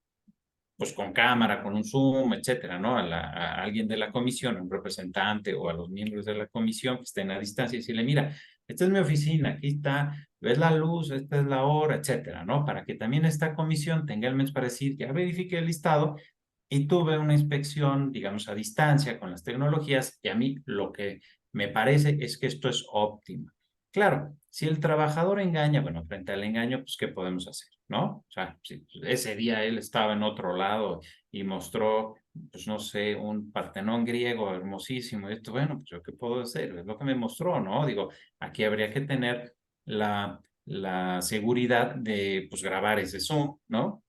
pues con cámara, con un Zoom, etcétera, ¿no? A alguien de la comisión, a un representante o a los miembros de la comisión que estén a distancia y decirle, mira, esta es mi oficina, aquí está, ves la luz, esta es la hora, etcétera, ¿no? Para que también esta comisión tenga el mes para decir, ya verifique el listado y tuve una inspección, digamos, a distancia con las tecnologías y a mí lo que me parece es que esto es óptimo. Claro, si el trabajador engaña, bueno, frente al engaño, pues, ¿qué podemos hacer? ¿No? O sea, si ese día él estaba en otro lado y mostró, pues, no sé, un Partenón griego hermosísimo, y esto, bueno, pues, ¿yo qué puedo hacer? Es lo que me mostró, ¿no? Digo, aquí habría que tener la seguridad de, pues, grabar ese Zoom, ¿no?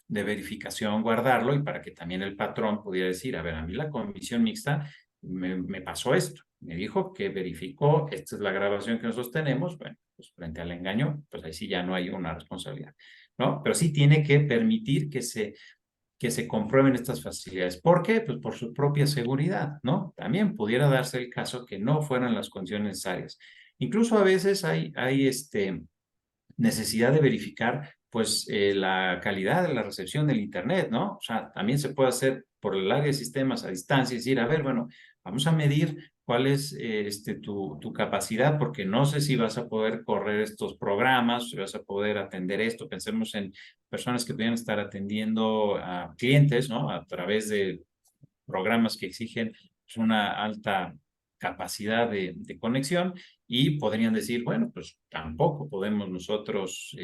De verificación, guardarlo y para que también el patrón pudiera decir, a ver, a mí la comisión mixta me pasó esto, me dijo que verificó, esta es la grabación que nosotros tenemos, bueno, pues frente al engaño, pues ahí sí ya no hay una responsabilidad, ¿no? Pero sí tiene que permitir que se comprueben estas facilidades. ¿Por qué? Pues por su propia seguridad, ¿no? También pudiera darse el caso que no fueran las condiciones necesarias. Incluso a veces hay necesidad de verificar pues la calidad de la recepción del internet, ¿no? O sea, también se puede hacer por el área de sistemas a distancia y decir, a ver, bueno, vamos a medir cuál es tu capacidad, porque no sé si vas a poder correr estos programas, si vas a poder atender esto. Pensemos en personas que pudieran estar atendiendo a clientes, ¿no? A través de programas que exigen pues, una alta capacidad de conexión y podrían decir, bueno, pues tampoco podemos nosotros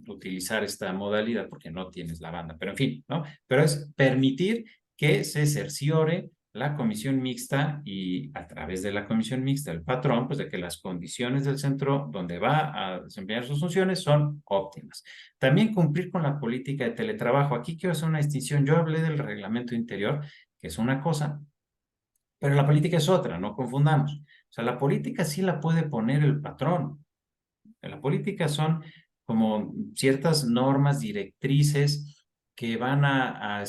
utilizar esta modalidad porque no tienes la banda, pero en fin, ¿no? Pero es permitir que se cerciore la comisión mixta y a través de la comisión mixta el patrón, pues de que las condiciones del centro donde va a desempeñar sus funciones son óptimas. También cumplir con la política de teletrabajo. Aquí quiero hacer una distinción. Yo hablé del reglamento interior, que es una cosa, pero la política es otra, no confundamos. O sea, la política sí la puede poner el patrón. La política son como ciertas normas directrices que van a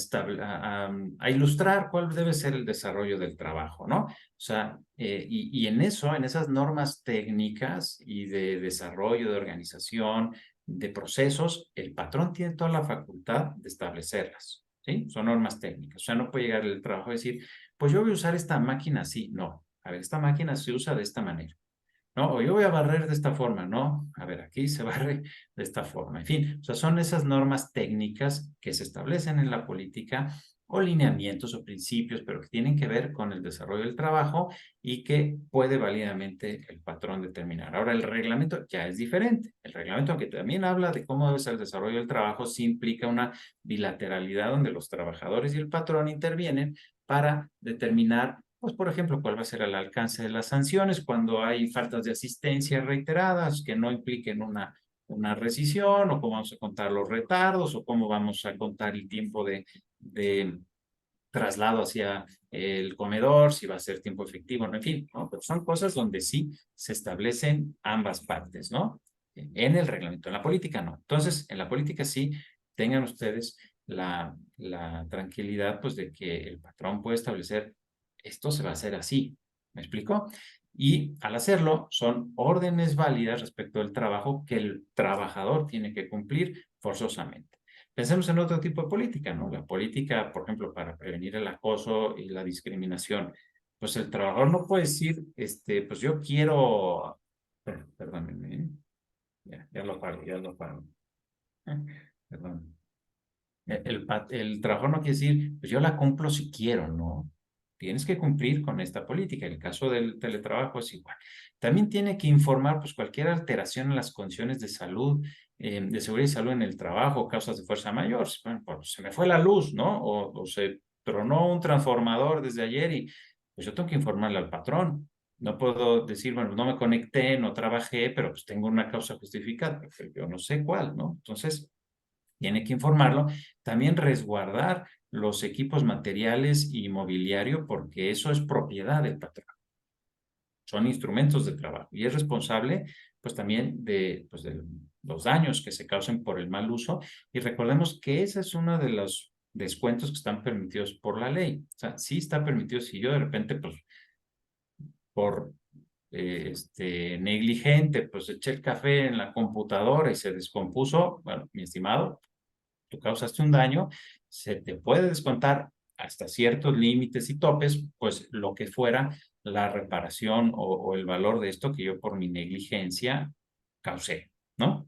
ilustrar cuál debe ser el desarrollo del trabajo, ¿no? O sea, y en eso, en esas normas técnicas y de desarrollo, de organización, de procesos, el patrón tiene toda la facultad de establecerlas, ¿sí? Son normas técnicas. O sea, no puede llegar el trabajo y decir, pues yo voy a usar esta máquina así. No, a ver, esta máquina se usa de esta manera. No, o yo voy a barrer de esta forma, no, a ver, aquí se barre de esta forma. En fin, o sea, son esas normas técnicas que se establecen en la política o lineamientos o principios, pero que tienen que ver con el desarrollo del trabajo y que puede válidamente el patrón determinar. Ahora, el reglamento ya es diferente. El reglamento, aunque también habla de cómo debe ser el desarrollo del trabajo, sí implica una bilateralidad donde los trabajadores y el patrón intervienen para determinar pues, por ejemplo, cuál va a ser el alcance de las sanciones cuando hay faltas de asistencia reiteradas que no impliquen una rescisión, o cómo vamos a contar los retardos, o cómo vamos a contar el tiempo de traslado hacia el comedor, si va a ser tiempo efectivo, no, en fin, ¿no? Pero son cosas donde sí se establecen ambas partes, ¿no? En el reglamento, en la política no. Entonces, en la política sí tengan ustedes la tranquilidad, pues, de que el patrón puede establecer esto se va a hacer así. ¿Me explico? Y al hacerlo, son órdenes válidas respecto del trabajo que el trabajador tiene que cumplir forzosamente. Pensemos en otro tipo de política, ¿no? La política, por ejemplo, para prevenir el acoso y la discriminación. Pues el trabajador no puede decir, pues yo quiero, perdónenme, ya lo paro, ya lo paro. Perdón. El trabajador no quiere decir, pues yo la cumplo si quiero, ¿no? Tienes que cumplir con esta política. En el caso del teletrabajo es igual. También tiene que informar, pues, cualquier alteración en las condiciones de salud, de seguridad y salud en el trabajo, causas de fuerza mayor. Bueno, pues, se me fue la luz, ¿no? O se tronó un transformador desde ayer y pues yo tengo que informarle al patrón. No puedo decir, bueno, no me conecté, no trabajé, pero pues tengo una causa justificada, pero yo no sé cuál, ¿no? Entonces, tiene que informarlo. También resguardar los equipos materiales y mobiliario porque eso es propiedad del patrón. Son instrumentos de trabajo y es responsable pues también pues, de los daños que se causen por el mal uso. Y recordemos que ese es uno de los descuentos que están permitidos por la ley. O sea, sí está permitido si yo de repente pues por negligente pues eché el café en la computadora y se descompuso, bueno, mi estimado, tú causaste un daño, se te puede descontar hasta ciertos límites y topes, pues lo que fuera la reparación o el valor de esto que yo por mi negligencia causé, ¿no?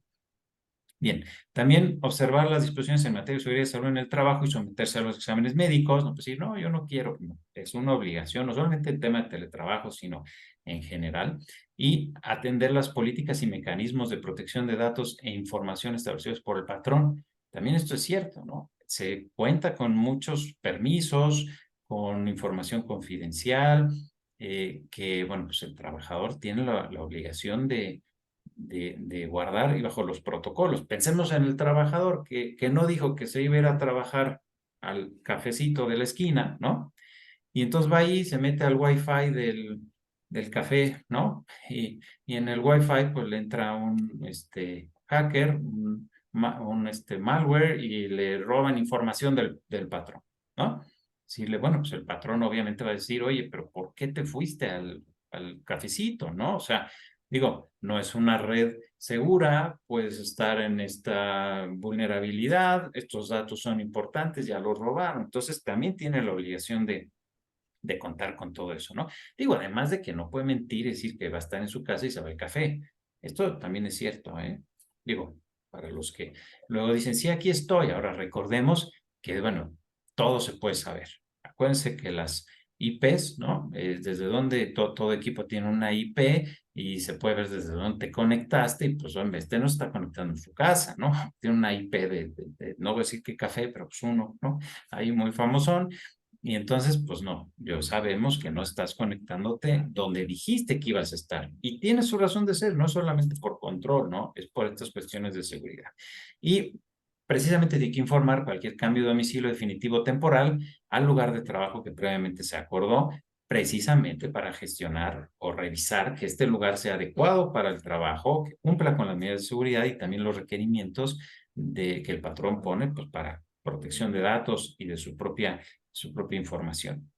Bien, también observar las disposiciones en materia de seguridad y salud en el trabajo y someterse a los exámenes médicos, no pues decir, no, yo no quiero, no, es una obligación, no solamente el tema de teletrabajo, sino en general, y atender las políticas y mecanismos de protección de datos e información establecidos por el patrón. También esto es cierto, ¿no? Se cuenta con muchos permisos, con información confidencial, que, bueno, pues el trabajador tiene la obligación de guardar y bajo los protocolos. Pensemos en el trabajador que no dijo que se iba a ir a trabajar al cafecito de la esquina, ¿no? Y entonces va ahí, se mete al Wi-Fi del café, ¿no? Y en el Wi-Fi pues le entra un hacker, un malware y le roban información del patrón, ¿no? Bueno, pues el patrón obviamente va a decir, oye, pero ¿por qué te fuiste al cafecito, no? O sea, digo, no es una red segura, puedes estar en esta vulnerabilidad, estos datos son importantes, ya los robaron, entonces también tiene la obligación de de contar con todo eso, ¿no? Digo, además de que no puede mentir y decir que va a estar en su casa y se va al café. Esto también es cierto, ¿eh? Digo, para los que luego dicen, sí, aquí estoy. Ahora recordemos que, bueno, todo se puede saber. Acuérdense que las IPs, ¿no? Desde donde todo equipo tiene una IP y se puede ver desde dónde te conectaste y pues, hombre, este no está conectando en su casa, ¿no? Tiene una IP no voy a decir qué café, pero pues uno, ¿no? Ahí muy famosón. Y entonces, pues no, yo sabemos que no estás conectándote donde dijiste que ibas a estar. Y tiene su razón de ser, no solamente por control, ¿no? Es por estas cuestiones de seguridad. Y precisamente tiene que informar cualquier cambio de domicilio definitivo o temporal al lugar de trabajo que previamente se acordó, precisamente para gestionar o revisar que este lugar sea adecuado para el trabajo, que cumpla con las medidas de seguridad y también los requerimientos que el patrón pone, pues, para protección de datos y de su propia información.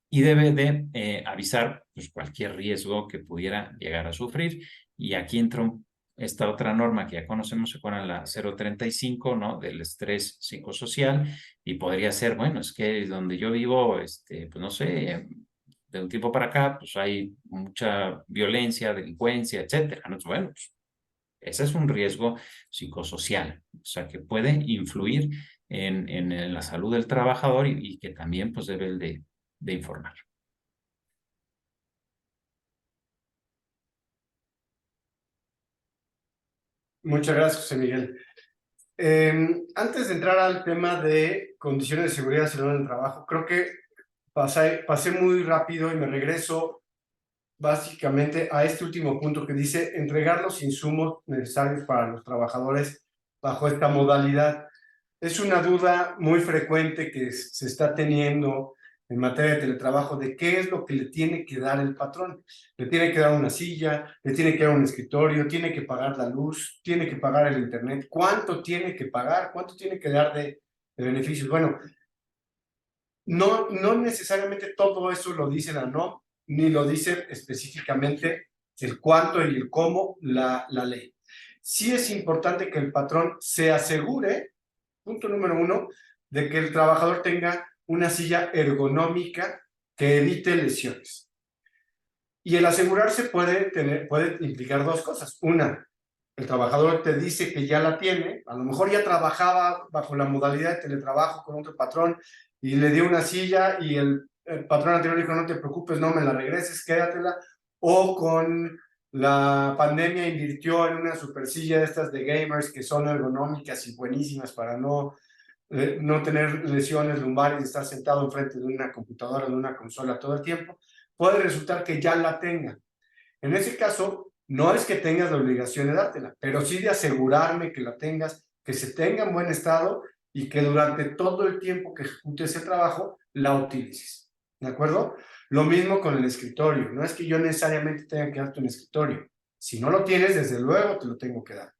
Y debe de avisar pues, cualquier riesgo que pudiera llegar a sufrir. Y aquí entra esta otra norma que ya conocemos, se acuerdan, la 035, ¿no? Del estrés psicosocial. Y podría ser, bueno, es que donde yo vivo, pues no sé, de un tiempo para acá, pues hay mucha violencia, delincuencia, etcétera, ¿no? Bueno, pues, ese es un riesgo psicosocial, o sea, que puede influir en la salud del trabajador y que también pues debe el de informar. Muchas gracias, José Miguel. Antes de entrar al tema de condiciones de seguridad y salud en el trabajo, creo que pasé muy rápido y me regreso básicamente a este último punto que dice entregar los insumos necesarios para los trabajadores bajo esta modalidad. Es una duda muy frecuente que se está teniendo en materia de teletrabajo de qué es lo que le tiene que dar el patrón. Le tiene que dar una silla, le tiene que dar un escritorio, tiene que pagar la luz, tiene que pagar el internet. ¿Cuánto tiene que pagar? ¿Cuánto tiene que dar de beneficios? Bueno, no necesariamente todo eso lo dice la NOM, ni lo dice específicamente el cuánto y el cómo la ley. Sí es importante que el patrón se asegure, punto número uno, de que el trabajador tenga una silla ergonómica que evite lesiones. Y el asegurarse puede implicar dos cosas. Una, el trabajador te dice que ya la tiene, a lo mejor ya trabajaba bajo la modalidad de teletrabajo con otro patrón y le dio una silla y el patrón anterior dijo, no te preocupes, no me la regreses, quédatela. O con la pandemia invirtió en una super silla de estas de gamers que son ergonómicas y buenísimas para no tener lesiones lumbares y estar sentado enfrente de una computadora, de una consola todo el tiempo. Puede resultar que ya la tenga. En ese caso, no es que tengas la obligación de dártela, pero sí de asegurarme que la tengas, que se tenga en buen estado y que durante todo el tiempo que ejecutes el trabajo la utilices. ¿De acuerdo? Lo mismo con el escritorio. No es que yo necesariamente tenga que darte un escritorio. Si no lo tienes, desde luego te lo tengo que dar.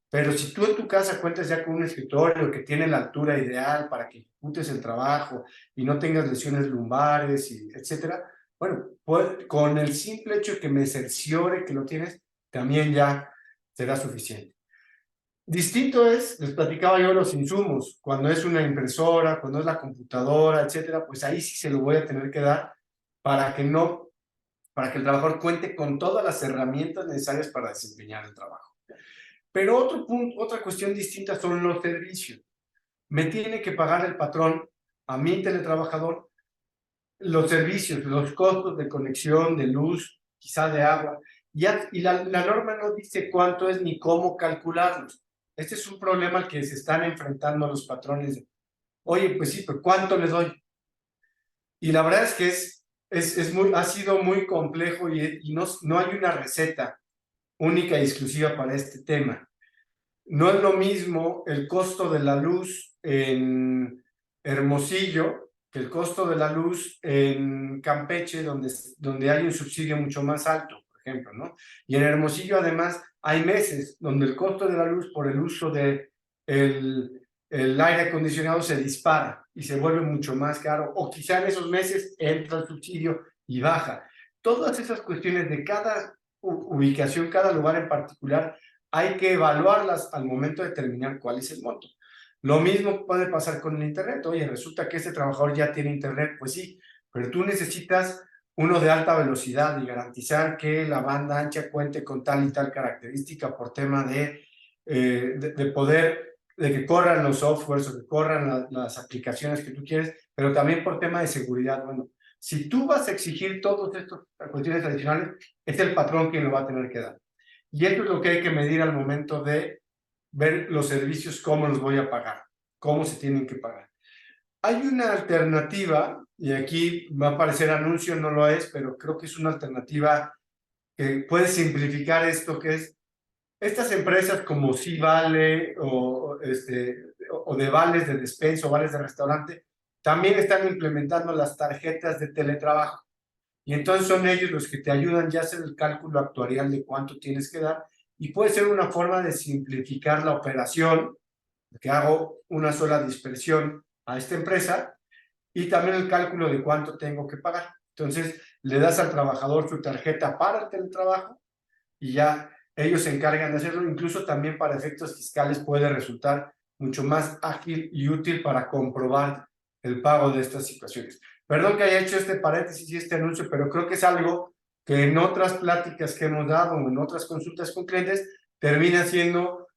Pero si tú en tu casa cuentas ya con un escritorio que tiene la altura ideal para que ejecutes el trabajo y no tengas lesiones lumbares, y etcétera, bueno, pues, con el simple hecho de que me cerciore que lo tienes, también ya será suficiente. Distinto es, les platicaba yo los insumos, cuando es una impresora, cuando es la computadora, etcétera, pues ahí sí se lo voy a tener que dar para que el trabajador cuente con todas las herramientas necesarias para desempeñar el trabajo. Pero otra cuestión distinta son los servicios. Me tiene que pagar el patrón a mi teletrabajador los servicios, los costos de conexión, de luz, quizá de agua. Y la norma no dice cuánto es ni cómo calcularlos. Este es un problema al que se están enfrentando los patrones. Oye, pues sí, pero ¿cuánto les doy? Y la verdad es que ha sido muy complejo y no hay una receta única y exclusiva para este tema. No es lo mismo el costo de la luz en Hermosillo que el costo de la luz en Campeche, donde hay un subsidio mucho más alto, por ejemplo, ¿no? Y en Hermosillo, además, hay meses donde el costo de la luz por el uso del aire acondicionado se dispara y se vuelve mucho más caro, o quizá en esos meses entra el subsidio y baja. Todas esas cuestiones de cada ubicación, cada lugar en particular, hay que evaluarlas al momento de determinar cuál es el monto. Lo mismo puede pasar con el internet. Oye, resulta que este trabajador ya tiene internet, pues sí, pero tú necesitas uno de alta velocidad y garantizar que la banda ancha cuente con tal y tal característica por tema de poder, de que corran los softwares o que corran las aplicaciones que tú quieres, pero también por tema de seguridad. Bueno, si tú vas a exigir todas estas cuestiones adicionales, es el patrón quien lo va a tener que dar. Y esto es lo que hay que medir al momento de ver los servicios, cómo los voy a pagar, cómo se tienen que pagar. Hay una alternativa, y aquí va a parecer anuncio, no lo es, pero creo que es una alternativa que puede simplificar esto, que es estas empresas como Civale o de vales de despensa o vales de restaurante, también están implementando las tarjetas de teletrabajo. Y entonces son ellos los que te ayudan ya a hacer el cálculo actuarial de cuánto tienes que dar, y puede ser una forma de simplificar la operación, que hago una sola dispersión a esta empresa, y también el cálculo de cuánto tengo que pagar. Entonces le das al trabajador su tarjeta para el teletrabajo y ya ellos se encargan de hacerlo. Incluso también para efectos fiscales puede resultar mucho más ágil y útil para comprobar el pago de estas situaciones. Perdón que haya hecho este paréntesis y este anuncio, pero creo que es algo que en otras pláticas que hemos dado o en otras consultas con clientes termina siendo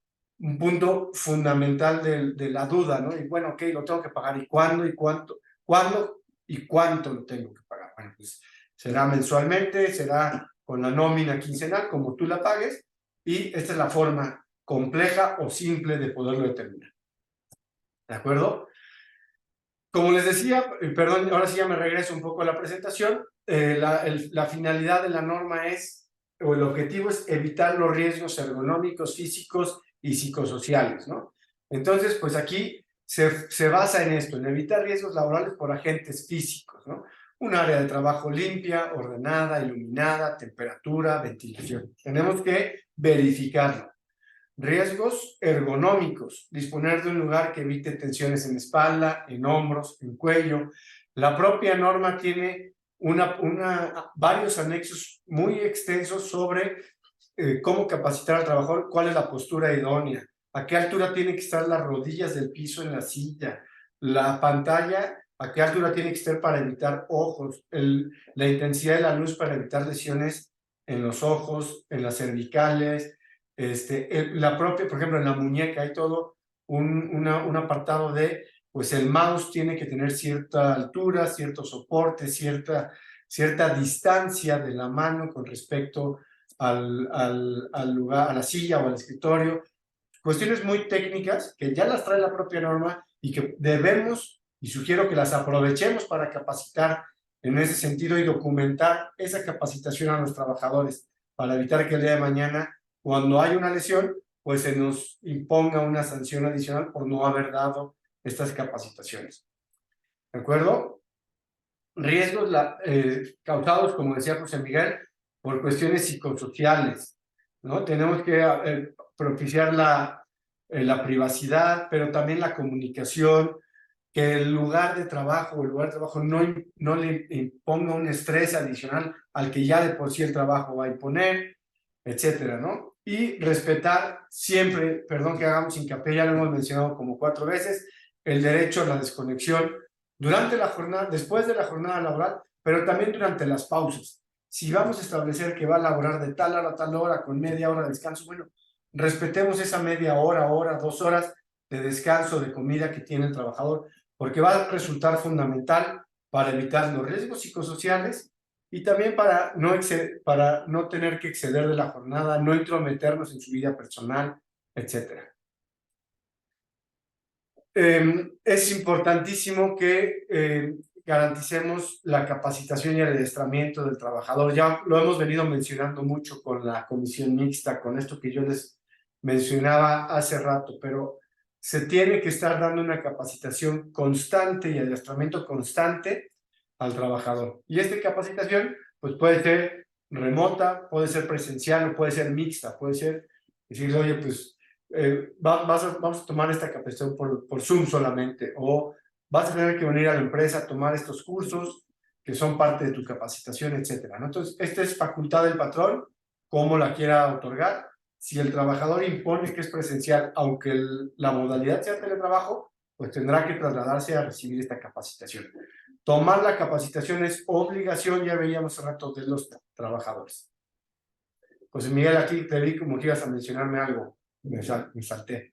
un punto fundamental de la duda, ¿no? Y bueno, ok, lo tengo que pagar, ¿y cuándo y cuánto? ¿Cuándo y cuánto lo tengo que pagar? Bueno, pues será mensualmente, será con la nómina quincenal, como tú la pagues, y esta es la forma compleja o simple de poderlo determinar. ¿De acuerdo? Como les decía, perdón, ahora sí ya me regreso un poco a la presentación, la finalidad de la norma es, o el objetivo es evitar los riesgos ergonómicos, físicos y psicosociales, ¿no? Entonces, pues aquí se basa en esto, en evitar riesgos laborales por agentes físicos, ¿no? Un área de trabajo limpia, ordenada, iluminada, temperatura, ventilación. Tenemos que verificarlo. Riesgos ergonómicos, disponer de un lugar que evite tensiones en espalda, en hombros, en cuello. La propia norma tiene varios anexos muy extensos sobre cómo capacitar al trabajador, cuál es la postura idónea, a qué altura tienen que estar las rodillas del piso en la silla, la pantalla, a qué altura tiene que estar para evitar ojos, la intensidad de la luz para evitar lesiones en los ojos, en las cervicales, la propia, por ejemplo, en la muñeca hay todo un apartado de, pues el mouse tiene que tener cierta altura, cierto soporte, cierta distancia de la mano con respecto al lugar, a la silla o al escritorio. Cuestiones muy técnicas que ya las trae la propia norma y que debemos, y sugiero que las aprovechemos para capacitar en ese sentido y documentar esa capacitación a los trabajadores para evitar que el día de mañana, cuando hay una lesión, pues se nos imponga una sanción adicional por no haber dado estas capacitaciones. ¿De acuerdo? Riesgos causados, como decía José Miguel, por cuestiones psicosociales, ¿no? Tenemos que propiciar la privacidad, pero también la comunicación, que el lugar de trabajo no le imponga un estrés adicional al que ya de por sí el trabajo va a imponer, etcétera, ¿no? Y respetar siempre, perdón que hagamos hincapié, ya lo hemos mencionado como 4 veces, el derecho a la desconexión durante la jornada, después de la jornada laboral, pero también durante las pausas. Si vamos a establecer que va a laborar de tal hora a tal hora con media hora de descanso, bueno, respetemos esa media hora, 2 horas de descanso, de comida que tiene el trabajador, porque va a resultar fundamental para evitar los riesgos psicosociales y también para no tener que exceder de la jornada, no intrometernos en su vida personal, etc. Es importantísimo que garanticemos la capacitación y el adiestramiento del trabajador. Ya lo hemos venido mencionando mucho con la comisión mixta, con esto que yo les mencionaba hace rato, pero se tiene que estar dando una capacitación constante y adiestramiento constante al trabajador. Y esta capacitación pues puede ser remota, puede ser presencial o puede ser mixta, puede ser decirle, oye, pues vamos a tomar esta capacitación por Zoom solamente, o vas a tener que venir a la empresa a tomar estos cursos que son parte de tu capacitación, etcétera, ¿no? Entonces, esta es facultad del patrón, cómo la quiera otorgar. Si el trabajador impone que es presencial, aunque la modalidad sea teletrabajo, pues tendrá que trasladarse a recibir esta capacitación. tomar la capacitación es obligación, ya veíamos hace rato, de los trabajadores. José Miguel, aquí te vi como que ibas a mencionarme algo, me salté.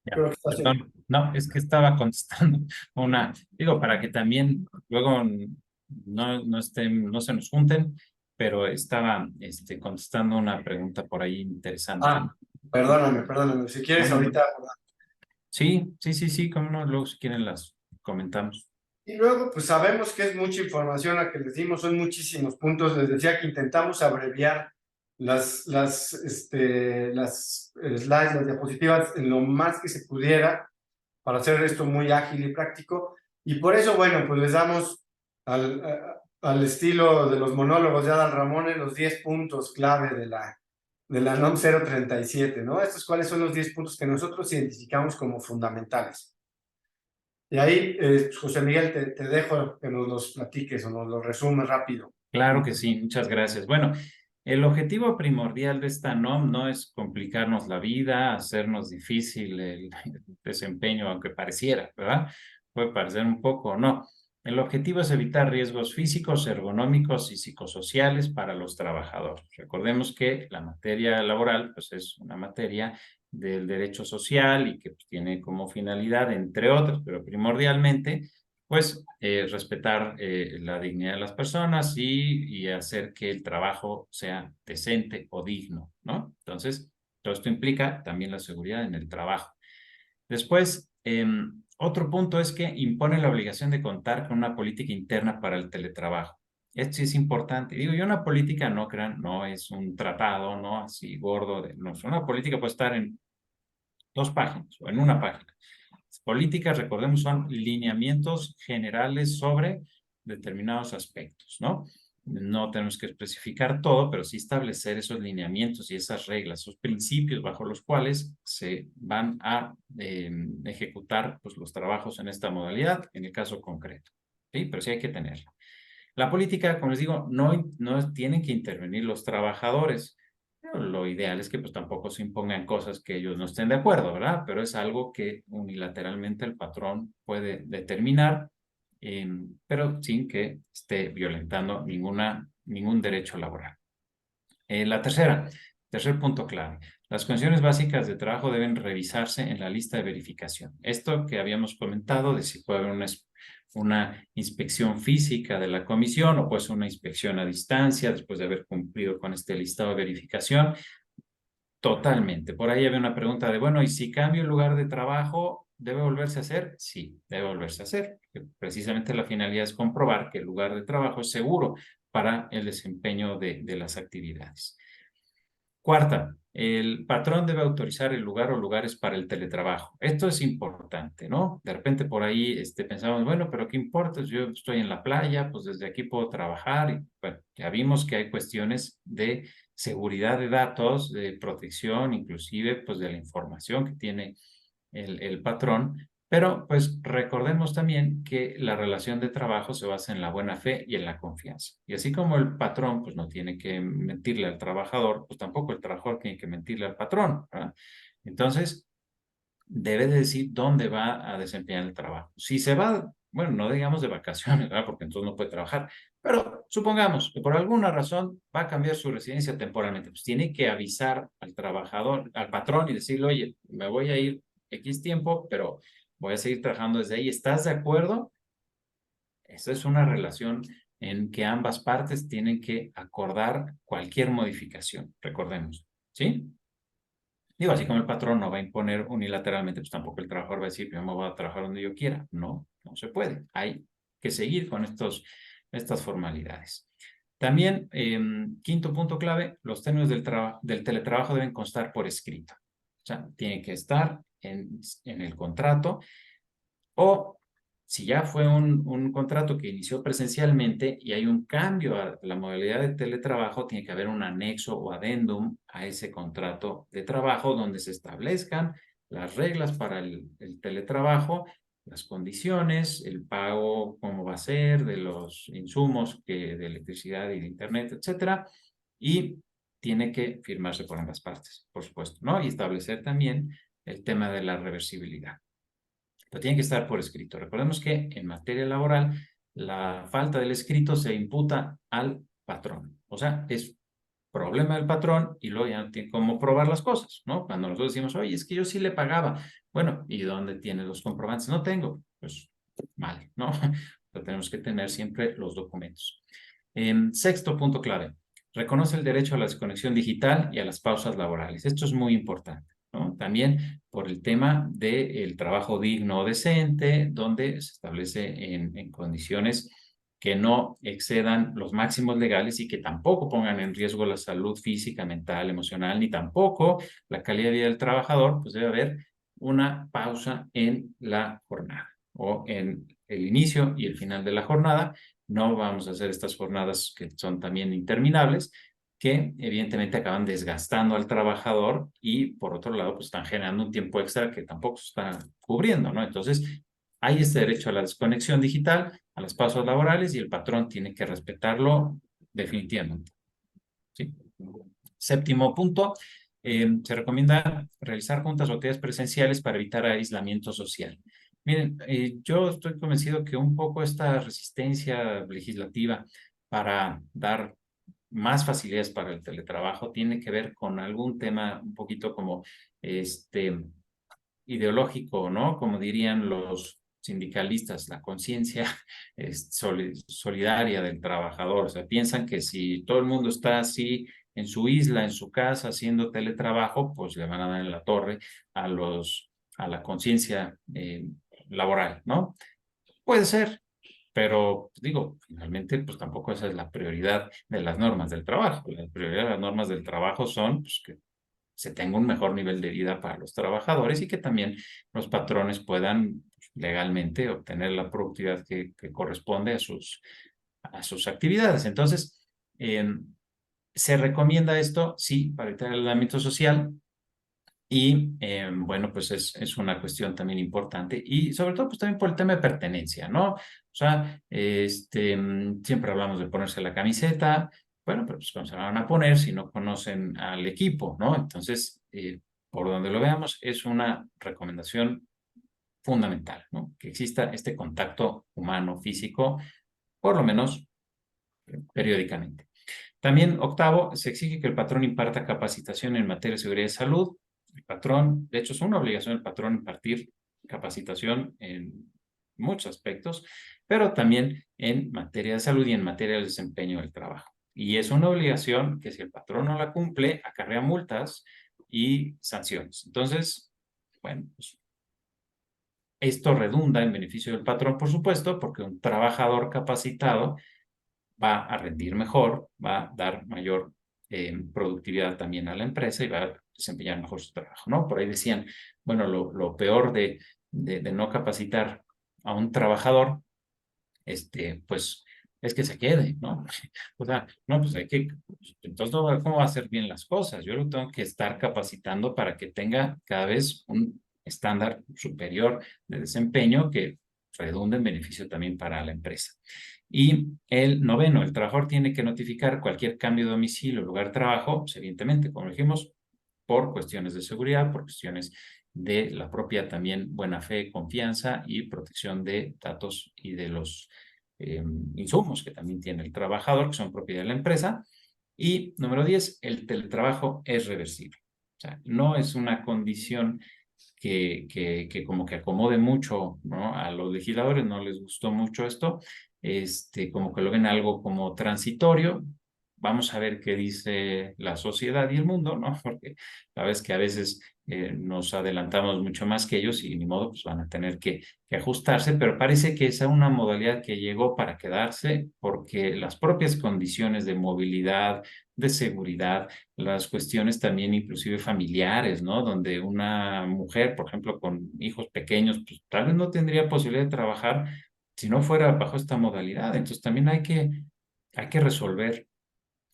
Ya, Creo que estás en... perdón. No, es que estaba contestando digo, para que también luego no se nos junten, pero estaba contestando una pregunta por ahí interesante. Perdóname, si quieres No, no. ahorita... Sí, cómo no, luego si quieren las comentamos. Y luego, pues sabemos que es mucha información la que les dimos, son muchísimos puntos. Les decía que intentamos abreviar las slides, las diapositivas en lo más que se pudiera para hacer esto muy ágil y práctico. Y por eso, bueno, pues les damos al estilo de los monólogos de Adal Ramones los 10 puntos clave de la NOM 037, ¿no? Estos cuáles son los 10 puntos que nosotros identificamos como fundamentales. Y ahí, José Miguel, te dejo que nos los platiques o nos los resumes rápido. Claro que sí, muchas gracias. Bueno, el objetivo primordial de esta NOM no es complicarnos la vida, hacernos difícil el desempeño, aunque pareciera, ¿verdad? Puede parecer un poco, no. El objetivo es evitar riesgos físicos, ergonómicos y psicosociales para los trabajadores. Recordemos que la materia laboral, pues, es una materia del derecho social y que pues, tiene como finalidad, entre otras, pero primordialmente, pues respetar la dignidad de las personas y hacer que el trabajo sea decente o digno, ¿no? Entonces, todo esto implica también la seguridad en el trabajo. Después, otro punto es que impone la obligación de contar con una política interna para el teletrabajo. Esto sí es importante. Digo, y una política, no crean, no es un tratado, no así gordo. No, una política puede estar en 2 páginas o en una página. Políticas, recordemos, son lineamientos generales sobre determinados aspectos, ¿no? No tenemos que especificar todo, pero sí establecer esos lineamientos y esas reglas, esos principios bajo los cuales se van a ejecutar pues, los trabajos en esta modalidad, en el caso concreto. ¿Sí? Pero sí hay que tenerla. La política, como les digo, no tienen que intervenir los trabajadores. Lo ideal es que pues tampoco se impongan cosas que ellos no estén de acuerdo, ¿verdad? Pero es algo que unilateralmente el patrón puede determinar, pero sin que esté violentando ningún derecho laboral. Tercer punto clave. Las condiciones básicas de trabajo deben revisarse en la lista de verificación. Esto que habíamos comentado de si puede haber una inspección física de la comisión o pues una inspección a distancia después de haber cumplido con este listado de verificación. Totalmente. Por ahí había una pregunta de, bueno, ¿y si cambio el lugar de trabajo, debe volverse a hacer? Sí, debe volverse a hacer. Precisamente la finalidad es comprobar que el lugar de trabajo es seguro para el desempeño de las actividades. Cuarta, el patrón debe autorizar el lugar o lugares para el teletrabajo. Esto es importante, ¿no? De repente por ahí pensamos, bueno, pero ¿qué importa? Yo estoy en la playa, pues desde aquí puedo trabajar. Y, bueno, ya vimos que hay cuestiones de seguridad de datos, de protección, inclusive, pues de la información que tiene el patrón. Pero, pues, recordemos también que la relación de trabajo se basa en la buena fe y en la confianza. Y así como el patrón, pues, no tiene que mentirle al trabajador, pues tampoco el trabajador tiene que mentirle al patrón, ¿verdad? Entonces, debe de decir dónde va a desempeñar el trabajo. Si se va, bueno, no digamos de vacaciones, ¿verdad? Porque entonces no puede trabajar, pero supongamos que por alguna razón va a cambiar su residencia temporalmente, pues tiene que avisar al trabajador, al patrón y decirle, oye, me voy a ir X tiempo, pero voy a seguir trabajando desde ahí. ¿Estás de acuerdo? Esa es una relación en que ambas partes tienen que acordar cualquier modificación, recordemos, ¿sí? Digo, así como el patrón no va a imponer unilateralmente, pues tampoco el trabajador va a decir, yo me voy a trabajar donde yo quiera. No, no se puede. Hay que seguir con estas formalidades. También, quinto punto clave, los términos del teletrabajo deben constar por escrito. O sea, tiene que estar en el contrato o si ya fue un contrato que inició presencialmente y hay un cambio a la modalidad de teletrabajo, tiene que haber un anexo o adendum a ese contrato de trabajo donde se establezcan las reglas para el teletrabajo, las condiciones, el pago, cómo va a ser, de los insumos de electricidad y de internet, etcétera, y tiene que firmarse por ambas partes, por supuesto, ¿no? Y establecer también el tema de la reversibilidad. pero tiene que estar por escrito. Recordemos que en materia laboral, la falta del escrito se imputa al patrón. O sea, es problema del patrón y luego ya no tiene cómo probar las cosas, ¿no? Cuando nosotros decimos, oye, es que yo sí le pagaba. Bueno, ¿y dónde tiene los comprobantes? No tengo. Pues mal, ¿no? Pero tenemos que tener siempre los documentos. Sexto punto clave. Reconoce el derecho a la desconexión digital y a las pausas laborales. Esto es muy importante, ¿no? También por el tema del trabajo digno o decente, donde se establece en condiciones que no excedan los máximos legales y que tampoco pongan en riesgo la salud física, mental, emocional, ni tampoco la calidad de vida del trabajador, pues debe haber una pausa en la jornada o en el inicio y el final de la jornada. No vamos a hacer estas jornadas que son también interminables, que evidentemente acaban desgastando al trabajador y por otro lado pues están generando un tiempo extra que tampoco se está cubriendo, ¿no? Entonces hay este derecho a la desconexión digital, a las pausas laborales y el patrón tiene que respetarlo definitivamente. ¿Sí? Séptimo punto, se recomienda realizar juntas o actividades presenciales para evitar aislamiento social. Miren, yo estoy convencido que un poco esta resistencia legislativa para dar más facilidades para el teletrabajo tiene que ver con algún tema un poquito como ideológico, ¿no? Como dirían los sindicalistas, la conciencia solidaria del trabajador. O sea, piensan que si todo el mundo está así en su isla, en su casa, haciendo teletrabajo, pues le van a dar en la torre a la conciencia laboral, ¿no? Puede ser, pero digo, finalmente, pues tampoco esa es la prioridad de las normas del trabajo. La prioridad de las normas del trabajo son pues, que se tenga un mejor nivel de vida para los trabajadores y que también los patrones puedan pues, legalmente obtener la productividad que corresponde a sus actividades. Entonces, se recomienda esto, sí, para evitar el aislamiento social. Y bueno, pues es una cuestión también importante y sobre todo pues también por el tema de pertenencia, ¿no? O sea, siempre hablamos de ponerse la camiseta, bueno, pero pues cómo se la van a poner si no conocen al equipo, ¿no? Entonces, por donde lo veamos, es una recomendación fundamental, ¿no? Que exista este contacto humano, físico, por lo menos periódicamente. También, octavo, se exige que el patrón imparta capacitación en materia de seguridad y salud. El patrón, de hecho, es una obligación del patrón impartir capacitación en muchos aspectos, pero también en materia de salud y en materia del desempeño del trabajo. Y es una obligación que si el patrón no la cumple, acarrea multas y sanciones. Entonces, bueno, pues esto redunda en beneficio del patrón, por supuesto, porque un trabajador capacitado va a rendir mejor, va a dar mayor productividad también a la empresa y va a desempeñar mejor su trabajo, ¿no? Por ahí decían, bueno, lo peor de no capacitar a un trabajador, pues es que se quede, ¿no? O sea, no, pues hay que, entonces, ¿cómo va a hacer bien las cosas? Yo lo tengo que estar capacitando para que tenga cada vez un estándar superior de desempeño que redunde en beneficio también para la empresa. Y el noveno, el trabajador tiene que notificar cualquier cambio de domicilio o lugar de trabajo, pues, evidentemente, como dijimos, por cuestiones de seguridad, por cuestiones de la propia también buena fe, confianza y protección de datos y de los insumos que también tiene el trabajador, que son propiedad de la empresa. Y número 10, el teletrabajo es reversible. O sea, no es una condición que como que acomode mucho, ¿no? A los legisladores no les gustó mucho esto, como que lo ven algo como transitorio. Vamos a ver qué dice la sociedad y el mundo, ¿no? Porque sabes que a veces nos adelantamos mucho más que ellos y ni modo, pues van a tener que ajustarse, pero parece que es una modalidad que llegó para quedarse porque las propias condiciones de movilidad, de seguridad, las cuestiones también inclusive familiares, ¿no? Donde una mujer, por ejemplo, con hijos pequeños, pues tal vez no tendría posibilidad de trabajar si no fuera bajo esta modalidad. Entonces también hay que resolver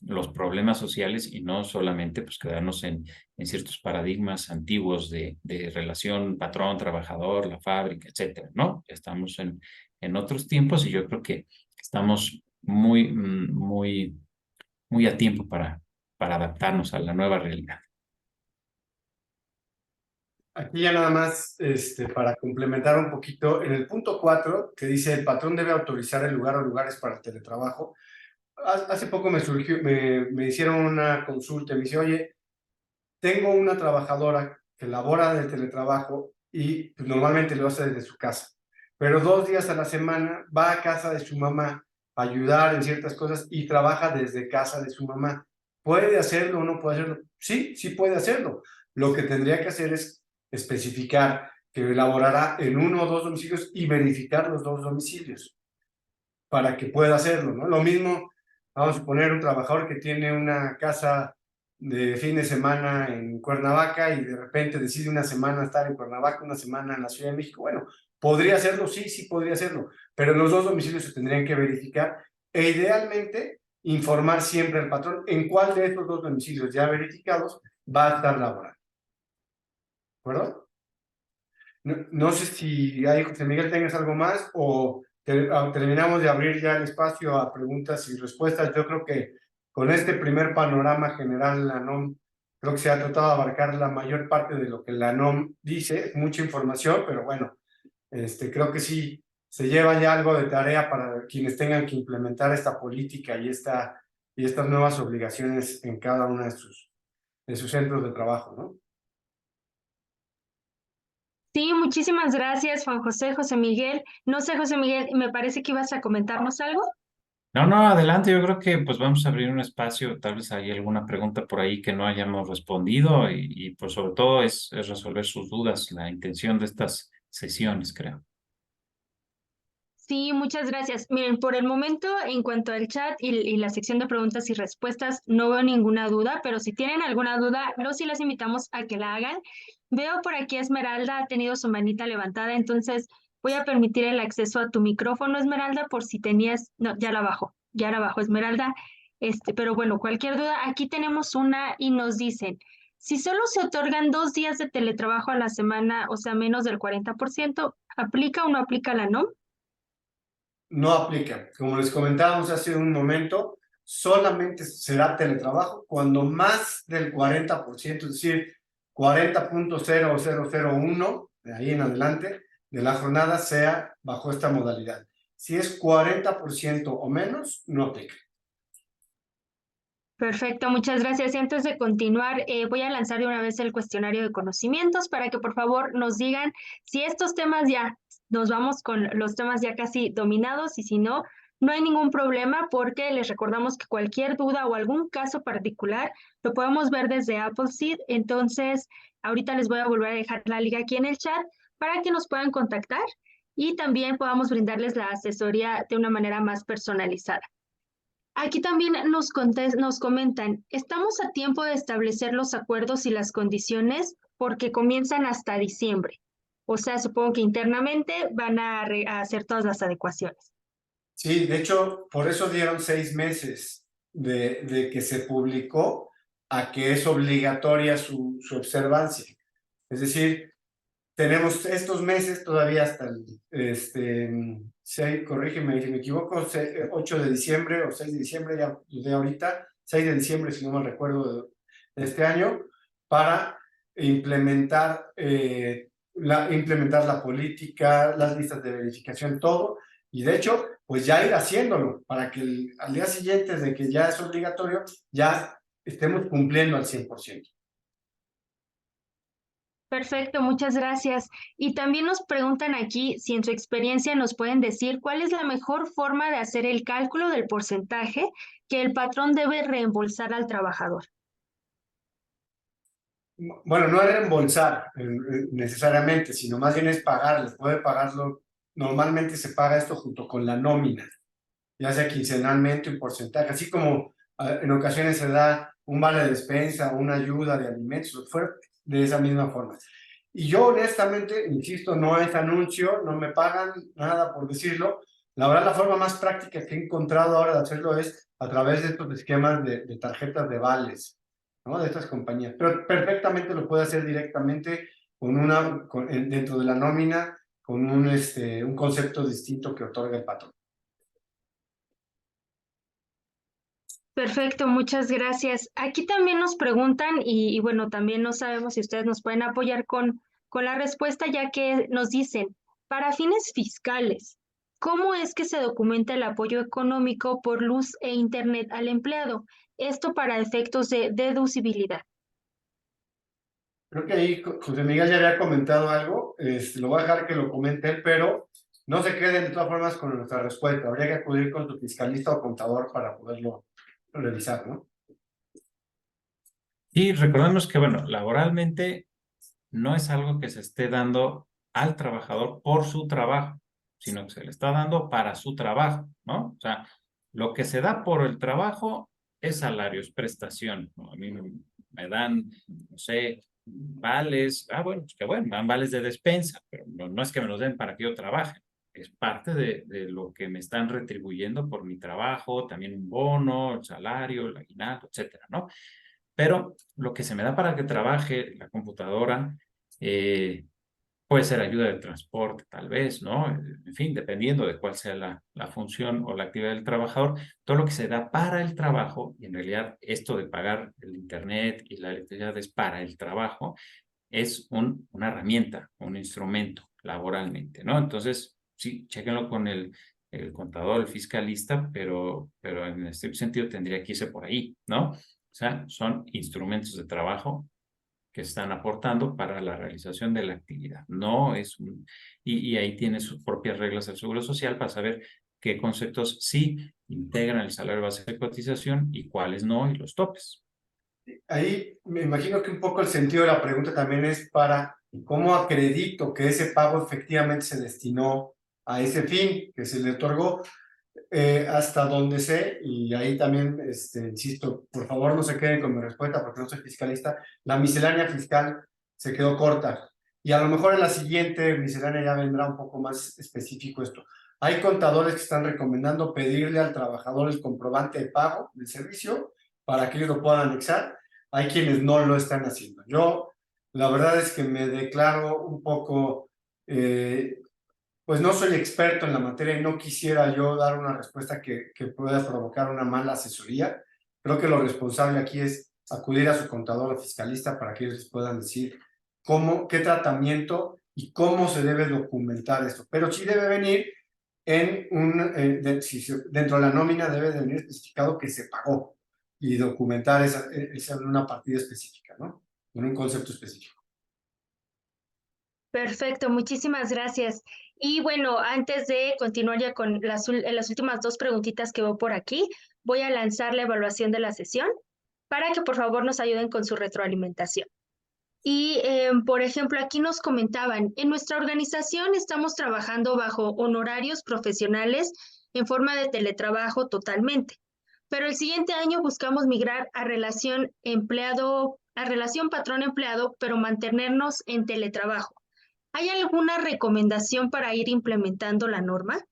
los problemas sociales y no solamente pues quedarnos en ciertos paradigmas antiguos de relación patrón-trabajador, la fábrica, etcétera, ¿no? Estamos en otros tiempos y yo creo que estamos muy a tiempo para adaptarnos a la nueva realidad. Aquí ya nada más, para complementar un poquito, en el punto 4, que dice el patrón debe autorizar el lugar o lugares para el teletrabajo. Hace poco me hicieron una consulta y me dice, oye, tengo una trabajadora que labora del teletrabajo y pues, normalmente lo hace desde su casa, pero 2 días a la semana va a casa de su mamá a ayudar en ciertas cosas y trabaja desde casa de su mamá. ¿Puede hacerlo o no puede hacerlo? Sí, sí puede hacerlo. Lo que tendría que hacer es especificar que laborará en 1 o 2 domicilios y verificar los 2 domicilios para que pueda hacerlo, ¿no? Lo mismo, vamos a poner un trabajador que tiene una casa de fin de semana en Cuernavaca y de repente decide una semana estar en Cuernavaca, una semana en la Ciudad de México. Bueno, ¿podría hacerlo? Sí, sí podría hacerlo, pero los 2 domicilios se tendrían que verificar e idealmente informar siempre al patrón en cuál de estos 2 domicilios ya verificados va a estar laborando. ¿De acuerdo? No sé si ahí, José Miguel, tengas algo más o terminamos de abrir ya el espacio a preguntas y respuestas. Yo creo que con este primer panorama general, la NOM, creo que se ha tratado de abarcar la mayor parte de lo que la NOM dice, mucha información, pero bueno, creo que sí se lleva ya algo de tarea para quienes tengan que implementar esta política y estas nuevas obligaciones en cada uno de sus centros de trabajo, ¿no? Sí, muchísimas gracias, Juan José, José Miguel. No sé, José Miguel, me parece que ibas a comentarnos algo. No, no, adelante. Yo creo que pues vamos a abrir un espacio. Tal vez hay alguna pregunta por ahí que no hayamos respondido y pues sobre todo es resolver sus dudas, la intención de estas sesiones, creo. Sí, muchas gracias. Miren, por el momento, en cuanto al chat y la sección de preguntas y respuestas, no veo ninguna duda, pero si tienen alguna duda, los y las invitamos a que la hagan. Veo por aquí a Esmeralda ha tenido su manita levantada, entonces voy a permitir el acceso a tu micrófono, Esmeralda, por si tenías, no, ya la bajo, Esmeralda. Pero bueno, cualquier duda, aquí tenemos una y nos dicen, si solo se otorgan 2 días de teletrabajo a la semana, o sea, menos del 40%, ¿aplica o no aplica la NOM? No aplica. Como les comentábamos hace un momento, solamente será teletrabajo cuando más del 40%, es decir, 40.0001, de ahí en adelante, de la jornada sea bajo esta modalidad. Si es 40% o menos, no aplica. Perfecto, muchas gracias. Y antes de continuar, voy a lanzar de una vez el cuestionario de conocimientos para que por favor nos digan si estos temas ya, nos vamos con los temas ya casi dominados y si no, no hay ningún problema porque les recordamos que cualquier duda o algún caso particular lo podemos ver desde Appleseed. Entonces, ahorita les voy a volver a dejar la liga aquí en el chat para que nos puedan contactar y también podamos brindarles la asesoría de una manera más personalizada. Aquí también nos comentan, estamos a tiempo de establecer los acuerdos y las condiciones porque comienzan hasta diciembre. O sea, supongo que internamente van a hacer todas las adecuaciones. Sí, de hecho, por eso dieron 6 meses de que se publicó a que es obligatoria su observancia. Es decir, tenemos estos meses todavía hasta el 6, corrígeme si me equivoco, 8 de diciembre o 6 de diciembre, ya de ahorita, 6 de diciembre, si no me recuerdo, de este año, para implementar, implementar la política, las listas de verificación, todo, y de hecho, pues ya ir haciéndolo, para que al día siguiente de que ya es obligatorio, ya estemos cumpliendo al 100%. Perfecto, muchas gracias. Y también nos preguntan aquí si en su experiencia nos pueden decir cuál es la mejor forma de hacer el cálculo del porcentaje que el patrón debe reembolsar al trabajador. Bueno, no es reembolsar necesariamente, sino más bien es pagarles. Puede pagarlo, normalmente se paga esto junto con la nómina, ya sea quincenalmente un porcentaje, así como en ocasiones se da un vale de despensa, una ayuda de alimentos, lo que fuera, de esa misma forma. Y yo honestamente, insisto, no es anuncio, no me pagan nada por decirlo. La verdad, la forma más práctica que he encontrado ahora de hacerlo es a través de estos esquemas de tarjetas de vales, ¿no? De estas compañías. Pero perfectamente lo puede hacer directamente dentro de la nómina con un concepto distinto que otorga el patrón. Perfecto, muchas gracias. Aquí también nos preguntan y bueno, también no sabemos si ustedes nos pueden apoyar con con la respuesta, ya que nos dicen, para fines fiscales, ¿cómo es que se documenta el apoyo económico por luz e internet al empleado? Esto para efectos de deducibilidad. Creo que ahí José Miguel ya había comentado algo, lo voy a dejar que lo comente él, pero no se queden de todas formas con nuestra respuesta. Habría que acudir con tu fiscalista o contador para poderlo revisar, ¿no? Y recordemos que, bueno, laboralmente no es algo que se esté dando al trabajador por su trabajo, sino que se le está dando para su trabajo, ¿no? O sea, lo que se da por el trabajo es salario, es prestación, ¿no? A mí me dan, no sé, vales, bueno, pues que bueno, dan vales de despensa, pero no es que me los den para que yo trabaje. Es parte de lo que me están retribuyendo por mi trabajo, también un bono, el salario, el aguinaldo, etcétera, ¿no? Pero lo que se me da para que trabaje la computadora puede ser ayuda de transporte, tal vez, ¿no? En fin, dependiendo de cuál sea la función o la actividad del trabajador, todo lo que se da para el trabajo, y en realidad esto de pagar el internet y la electricidad es para el trabajo, es una herramienta, un instrumento laboralmente, ¿no? Entonces, sí, chéquenlo con el contador, el fiscalista, pero en este sentido tendría que irse por ahí, ¿no? O sea, son instrumentos de trabajo que están aportando para la realización de la actividad. No es y ahí tiene sus propias reglas del Seguro Social para saber qué conceptos sí integran el salario base de cotización y cuáles no, y los topes. Ahí me imagino que un poco el sentido de la pregunta también es para cómo acredito que ese pago efectivamente se destinó a ese fin que se le otorgó. Hasta donde sé, y ahí también insisto, por favor no se queden con mi respuesta porque no soy fiscalista, la miscelánea fiscal se quedó corta y a lo mejor en la siguiente miscelánea ya vendrá un poco más específico esto. Hay contadores que están recomendando pedirle al trabajador el comprobante de pago del servicio para que ellos lo puedan anexar. Hay quienes no lo están haciendo. Yo la verdad es que me declaro un poco pues no soy experto en la materia y no quisiera yo dar una respuesta que pueda provocar una mala asesoría. Creo que lo responsable aquí es acudir a su contador o fiscalista para que ellos les puedan decir qué tratamiento y cómo se debe documentar esto. Pero sí debe venir dentro de la nómina debe de venir especificado que se pagó y documentar esa en una partida específica, ¿no? En un concepto específico. Perfecto, muchísimas gracias. Y bueno, antes de continuar ya con las últimas dos preguntitas que veo por aquí, voy a lanzar la evaluación de la sesión para que por favor nos ayuden con su retroalimentación. Y, por ejemplo, aquí nos comentaban, en nuestra organización estamos trabajando bajo honorarios profesionales en forma de teletrabajo totalmente, pero el siguiente año buscamos migrar a relación patrón-empleado, pero mantenernos en teletrabajo. ¿Hay alguna recomendación para ir implementando la norma?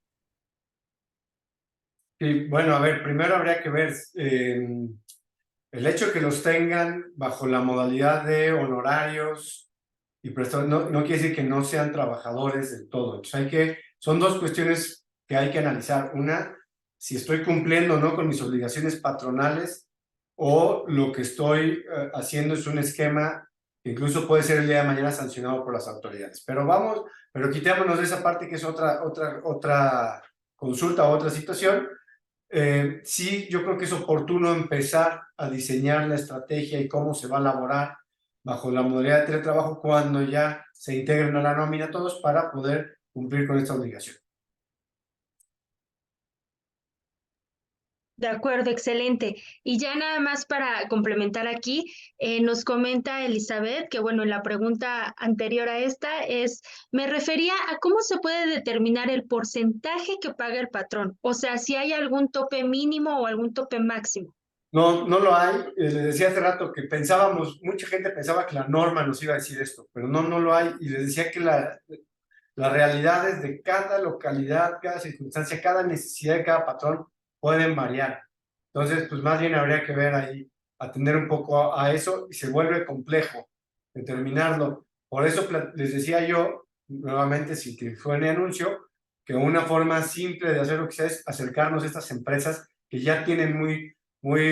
Sí, bueno, a ver, primero habría que ver el hecho de que los tengan bajo la modalidad de honorarios y prestadores, no quiere decir que no sean trabajadores del todo. Entonces son dos cuestiones que hay que analizar. Una, si estoy cumpliendo o no con mis obligaciones patronales o lo que estoy haciendo es un esquema que incluso puede ser el día de mañana sancionado por las autoridades. Pero quitémonos de esa parte que es otra consulta o otra situación. Sí, yo creo que es oportuno empezar a diseñar la estrategia y cómo se va a elaborar bajo la modalidad de teletrabajo cuando ya se integren a la nómina todos para poder cumplir con esta obligación. De acuerdo, excelente. Y ya nada más para complementar aquí, nos comenta Elizabeth que, bueno, la pregunta anterior a esta me refería a cómo se puede determinar el porcentaje que paga el patrón, o sea, si hay algún tope mínimo o algún tope máximo. No, no lo hay. Les decía hace rato que mucha gente pensaba que la norma nos iba a decir esto, pero no lo hay. Y les decía que las realidades de cada localidad, cada circunstancia, cada necesidad de cada patrón pueden variar. Entonces, pues más bien habría que ver ahí, atender un poco a eso y se vuelve complejo determinarlo. Por eso les decía yo, nuevamente, sin que suene anuncio, que una forma simple de hacer lo que sea es acercarnos a estas empresas que ya tienen muy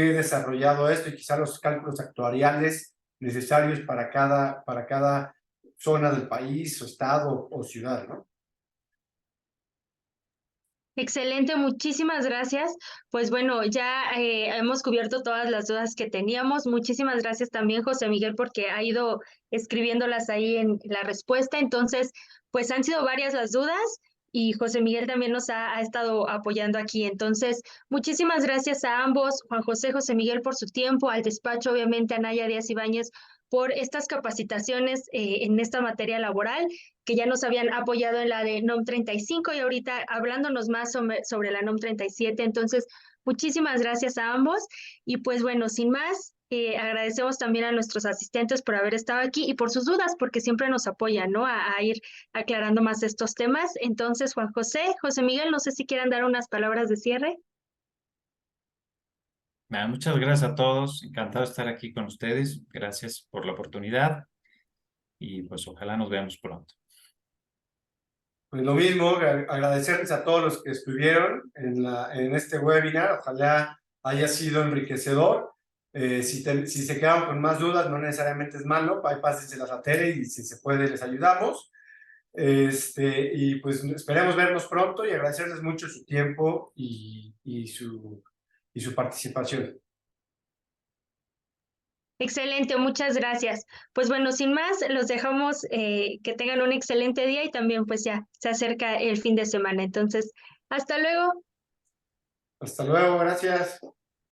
desarrollado esto y quizá los cálculos actuariales necesarios para cada zona del país, o estado o ciudad, ¿no? Excelente, muchísimas gracias. Pues bueno, ya hemos cubierto todas las dudas que teníamos. Muchísimas gracias también, José Miguel, porque ha ido escribiéndolas ahí en la respuesta. Entonces, pues han sido varias las dudas y José Miguel también nos ha estado apoyando aquí. Entonces, muchísimas gracias a ambos, Juan José, José Miguel, por su tiempo, al despacho, obviamente, a Naya Díaz Ibáñez, por estas capacitaciones en esta materia laboral que ya nos habían apoyado en la de NOM 35 y ahorita hablándonos más sobre la NOM 37. Entonces, muchísimas gracias a ambos. Y pues bueno, sin más, agradecemos también a nuestros asistentes por haber estado aquí y por sus dudas, porque siempre nos apoyan, ¿no? A ir aclarando más estos temas. Entonces, Juan José, José Miguel, no sé si quieran dar unas palabras de cierre. Muchas gracias a todos. Encantado de estar aquí con ustedes. Gracias por la oportunidad y pues ojalá nos veamos pronto. Pues lo mismo, agradecerles a todos los que estuvieron en este webinar. Ojalá haya sido enriquecedor. Si se quedan con más dudas, no necesariamente es malo. Ahí pásenselas a Tere y si se puede les ayudamos. Y pues esperemos vernos pronto y agradecerles mucho su tiempo y su participación. Excelente, muchas gracias. Pues bueno, sin más, los dejamos que tengan un excelente día y también pues ya se acerca el fin de semana. Entonces, hasta luego. Hasta luego, gracias.